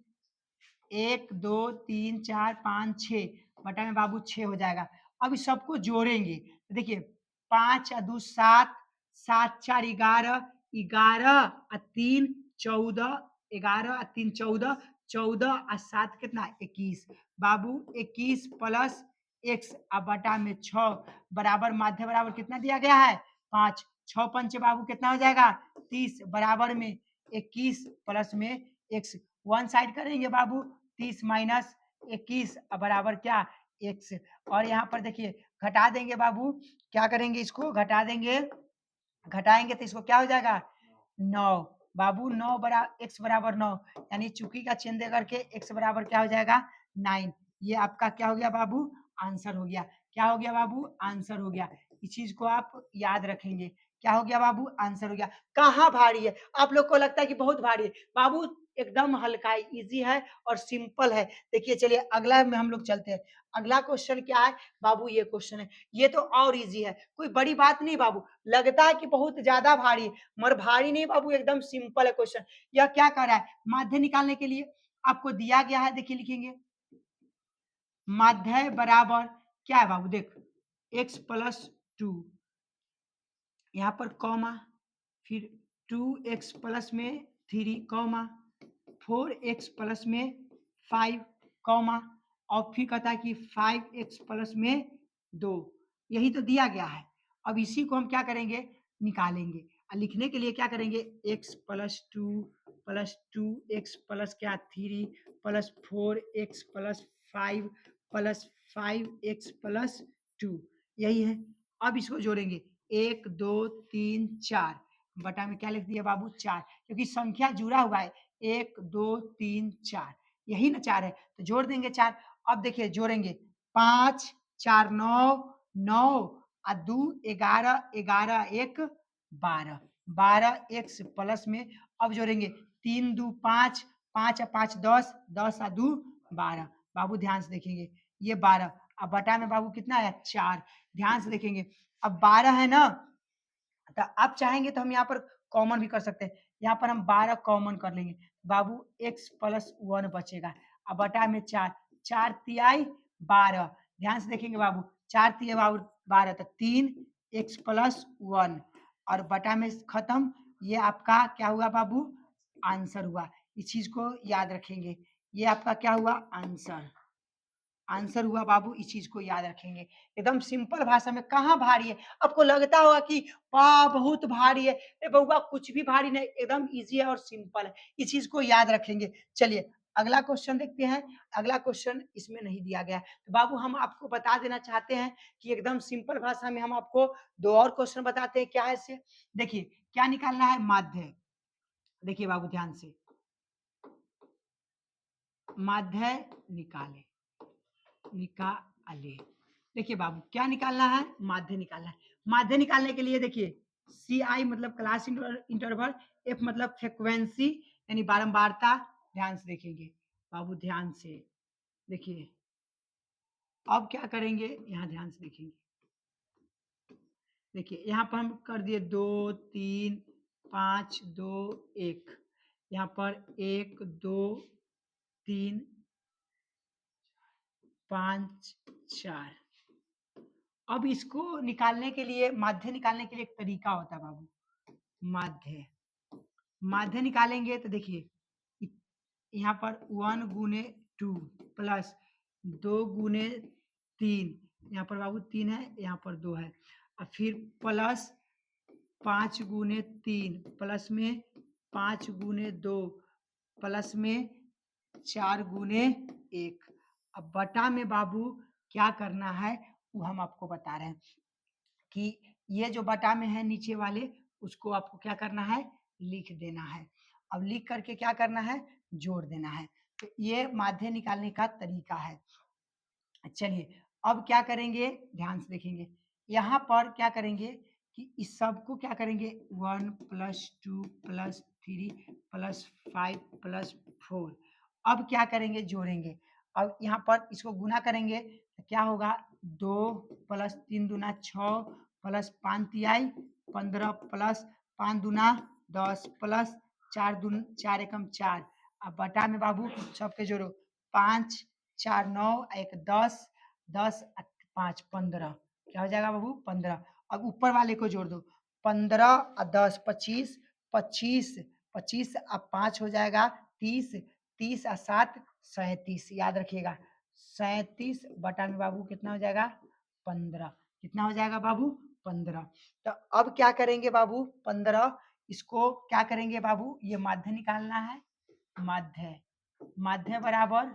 1 2 3 4 5 6 बटा में बाबू 6 हो जाएगा। अब इस सबको जोड़ेंगे तो देखिए 5 और 2 7, 7 4 11, 11 और 3 14, 11 और 3 14, 14 और 7 कितना 21 बाबू, 21 प्लस x अब बटा में 6 बराबर माध्य बराबर कितना दिया गया है 5, 6 पंचे बाबू कितना हो जाएगा 30 बराबर में 21 प्लस में x, वन साइड करेंगे बाबू 30 माइनस 21 बराबर क्या x। और यहाँ पर देखिए घटा देंगे बाबू, क्या करेंगे इसको घटा देंगे, घटाएंगे तो इसको क्या हो जाएगा 9 बाबू, 9 बरा x बराबर 9, यानी चुकी का चिन्ह दे करके x बराबर क्या हो जाएगा 9। ये आपका क्या हो गया बाबू, आंसर हो गया। क्या हो गया बाबू, आंसर हो गया। इस चीज को आप याद रखेंगे, क्या हो गया बाबू, आंसर हो गया। कहाँ भारी है, आप लोग को लगता है कि बहुत भारी है, बाबू एकदम हल्का है, इजी है और सिंपल है। देखिए चलिए अगला में हम लोग चलते हैं। अगला क्वेश्चन क्या है बाबू, ये क्वेश्चन है, ये तो और इजी है, कोई बड़ी बात नहीं बाबू, लगता है कि बहुत ज्यादा भारी है मगर भारी नहीं बाबू, एकदम सिंपल है क्वेश्चन। यह क्या कर रहा है, माध्य निकालने के लिए आपको दिया गया है, देखिए लिखेंगे माध्य बराबर क्या है बाबू, देख x प्लस 2, यहाँ पर कॉमा, फिर 2x प्लस में 3 कॉमा, 4x प्लस में 5 कॉमा, और फिर कहता है कि 5x प्लस में 2, यही तो दिया गया है। अब इसी को हम क्या करेंगे, निकालेंगे। और लिखने के लिए क्या करेंगे, x plus 2 plus 2x plus क्या 3 plus 4x plus 5 plus 5x plus 2, यही है। अब इसको जोड़ेंगे 1 2 3 4 बटा में क्या लिख दिया बाबू 4, क्योंकि संख्या जुड़ा हुआ है 1 2 3 4, यही ना 4 है, तो जोड़ देंगे 4। अब देखिए जोड़ेंगे 5 4 9, 9 और 2 11, 11 1 12, 12 x प्लस में अब जोड़ेंगे 3 2 5, 5 और 5 10, 10 और 2 12 बाबू, ध्यान से देखेंगे ये 12, अब बटा में बाबू कितना है 4, ध्यान से देखेंगे अब 12 है ना, तो आप चाहेंगे तो हम यहाँ पर कॉमन भी कर सकते हैं, यहाँ पर हम 12 कॉमन कर लेंगे बाबू, x प्लस 1 बचेगा, अब बटा में 4, 4 तिहाई 12, ध्यान से देखेंगे बाबू 4 तिहाई बाबू 12, तो 3 x प्लस 1 और बटा में खत्म, ये आपका क्या हुआ बाबू, आंसर हुआ। इस चीज को याद रखेंगे, ये आपका क्या हुआ, आंसर, आंसर हुआ बाबू, इस चीज को याद रखेंगे। एकदम सिंपल भाषा में, कहाँ भारी है, आपको लगता होगा कि वाह बहुत भारी है, ए बउआ कुछ भी भारी नहीं, एकदम इजी है और सिंपल है, इस चीज को याद रखेंगे। चलिए अगला क्वेश्चन देखते हैं। अगला क्वेश्चन इसमें नहीं दिया गया है। तो बाबू हम आपको बता देना चाहते हैं कि एकदम सिंपल भाषा में हम आपको 2 और क्वेश्चन बताते हैं। क्या है इससे? देखिए, क्या निकालना है? माध्य। देखिए बाबू ध्यान से, माध्य निकाले, निकाले। देखिए बाबू क्या निकालना है? माध्य निकालना है। माध्य निकालने के लिए देखिए, सी आई मतलब क्लास इंटरवल, एफ मतलब फ्रिक्वेंसी यानी बारंबारता। ध्यान से देखेंगे बाबू, ध्यान से देखिए। अब क्या करेंगे? यहाँ ध्यान से देखेंगे। देखिए यहाँ पर हम कर दिए 2 3 5 2 1। यहाँ पर 1 2 3 5 4। अब इसको निकालने के लिए, माध्य निकालने के लिए एक तरीका होता है बाबू। माध्य, माध्य निकालेंगे तो देखिए यहाँ पर 1 गुने 2 प्लस 2 गुने 3। यहाँ पर बाबू 3 है, यहाँ पर 2 है। और फिर प्लस 5 गुने 3 प्लस में 5 गुने 2 प्लस में 4 गुने 1। अब बटा में बाबू क्या करना है वो हम आपको बता रहे हैं कि ये जो बटा में है नीचे वाले, उसको आपको क्या करना है? लिख देना है। अब लिख करके क्या करना है? जोड़ देना है। तो ये माध्य निकालने का तरीका है। चलिए अब क्या करेंगे? ध्यान से देखेंगे। यहाँ पर क्या करेंगे कि इस सब को क्या करेंगे? 1 प्लस 2 प्लस 3 प्लस 5 प्लस 4। अब क्या करेंगे? जोड़ेंगे। अब यहाँ पर इसको गुना करेंगे तो क्या होगा? 2 प्लस 3 दूना 6 प्लस 5 तिहाई 15 प्लस 5 दूना 10 प्लस 4 दून 4 एकम 4। अब बटा में बाबू सबके जोड़ो। 5 4 9 1 10 10 5 15। क्या हो जाएगा बाबू? 15। अब ऊपर वाले को जोड़ दो। 15 और 10 25 25 25 और 5 हो जाएगा 30 30 और 7 37। याद रखिएगा 37 बटा में बाबू कितना हो जाएगा? 15। कितना हो जाएगा बाबू? 15। तो अब क्या करेंगे बाबू? 15 इसको क्या करेंगे बाबू? ये माध्य निकालना है। माध्य, माध्य बराबर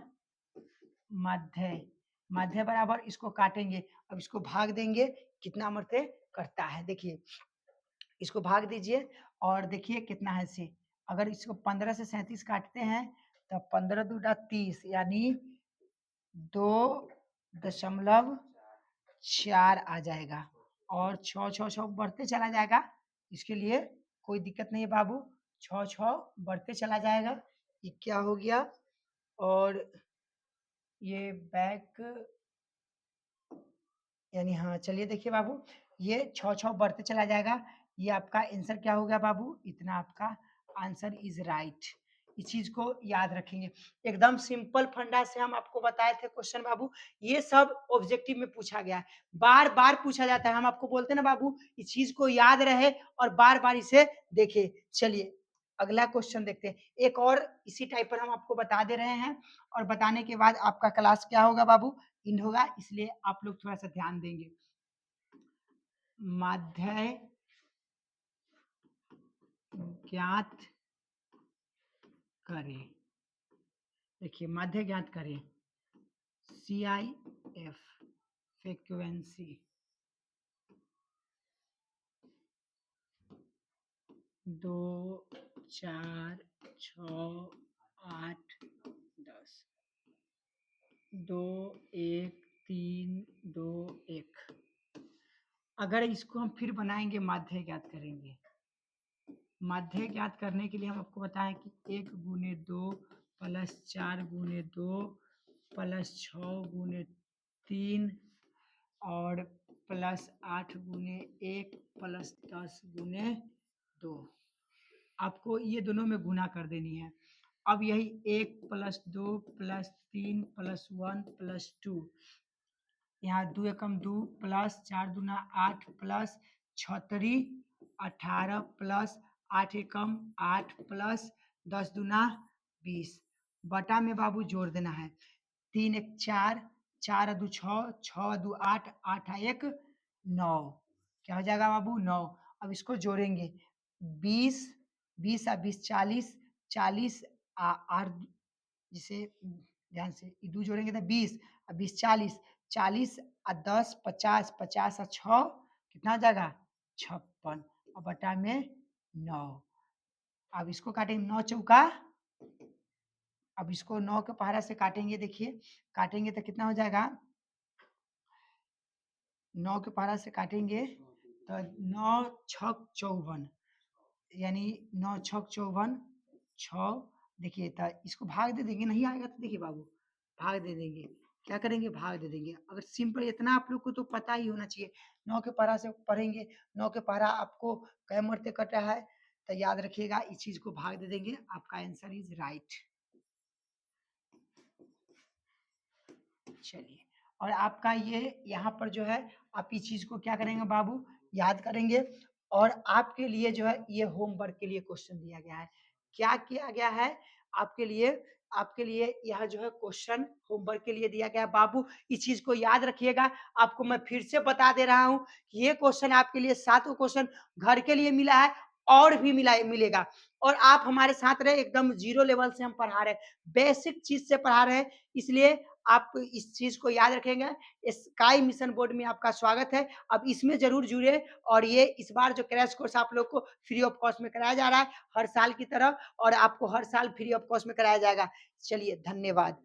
माध्य, माध्य बराबर इसको काटेंगे। अब इसको भाग देंगे, कितना मरते करता है। देखिए इसको भाग दीजिए और देखिए कितना है से। अगर इसको 15 से 37 काटते हैं तो 15 दूना 30 यानी 2.4 आ जाएगा। और 6 6 6 बढ़ते चला जाएगा। इसके लिए कोई दिक्कत नहीं है बाबू, 6 6 बढ़ते चला जाएगा। ये क्या हो गया? और ये बैक यानी हाँ, चलिए देखिए बाबू, ये 6 6 बढ़ते चला जाएगा। ये आपका आंसर क्या हो गया बाबू? इतना आपका आंसर इज राइट। इस चीज को याद रखेंगे। एकदम सिंपल फंडा से हम आपको बताए थे क्वेश्चन बाबू। ये सब ऑब्जेक्टिव में पूछा गया है, बार बार पूछा जाता है। हम आपको बोलते हैं ना बाबू, इस चीज को याद रहे और बार बार इसे देखे। चलिए अगला क्वेश्चन देखते हैं। एक और इसी टाइप पर हम आपको बता दे रहे हैं और बताने के बाद आपका क्लास क्या होगा बाबू? इन होगा, इसलिए आप लोग थोड़ा सा ध्यान देंगे। माध्य ज्ञात करें। देखिए माध्य ज्ञात करें। CIF frequency 2 4 6 8 10 2 1 3 2 1। अगर इसको हम फिर बनाएंगे, माध्य ज्ञात करेंगे। माध्य ज्ञात करने के लिए हम आपको बताएं कि 1 गुने 2 प्लस 4 गुने 2 प्लस 6 गुने 3 और प्लस 8 गुने 1 प्लस 10 गुने 2। आपको ये दोनों में गुना कर देनी है। अब यही 1 प्लस 2 प्लस 3 प्लस 1 प्लस 2। यहाँ 2 एकम 2 प्लस 4 दूना 8 प्लस 6 18 प्लस 8 एकम 8 प्लस 10 दूना 20। बटा में बाबू जोड़ देना है। 3 एक 4 4 दू 6 6 दू 8 8 1 9। क्या हो जाएगा बाबू? 9। अब इसको जोड़ेंगे। 20 20 और 20 40 40 8 जिसे ध्यान से ये 2 जोड़ेंगे तो 20 और 20 40, 40 और 10 50, 50 और 6 कितना हो जाएगा 56 और बटा में 9। अब इसको काटेंगे 9 चौका, अब इसको 9 के पहाड़ा से काटेंगे, देखिए काटेंगे तो कितना हो जाएगा 9 के पहाड़ा से काटेंगे तो 9 छक 54, यानी 9 छक 54 6। देखिए तो इसको भाग दे देंगे, नहीं आएगा तो देखिए बाबू भाग दे देंगे, क्या करेंगे भाग दे देंगे। अगर सिंपल इतना आप लोग को तो पता ही होना चाहिए, 9 के पहाड़ा से पढ़ेंगे, 9 के पहाड़ा आपको कै मरते कट रहा है तो याद रखिएगा इस चीज को भाग दे देंगे, आपका आंसर इज राइट। चलिए, और आपका ये यहाँ पर जो है आप इस चीज को क्या करेंगे बाबू याद करेंगे, और आपके लिए जो है ये होमवर्क के लिए क्वेश्चन दिया गया है। क्या किया गया है आपके लिए यह जो है क्वेश्चन होमवर्क के लिए दिया गया है बाबू, इस चीज को याद रखिएगा। आपको मैं फिर से बता दे रहा हूँ कि ये क्वेश्चन आपके लिए 7 क्वेश्चन घर के लिए मिला है, और भी मिलेगा। और आप हमारे साथ रहे, एकदम जीरो लेवल से हम पढ़ा रहे हैं, बेसिक चीज से पढ़ा रहे हैं, इसलिए आप इस चीज को याद रखेंगे। स्काई मिशन बोर्ड में आपका स्वागत है, अब इसमें जरूर जुड़े। और ये इस बार जो क्रैश कोर्स आप लोग को फ्री ऑफ कॉस्ट में कराया जा रहा है हर साल की तरह, और आपको हर साल फ्री ऑफ कॉस्ट में कराया जाएगा। चलिए धन्यवाद।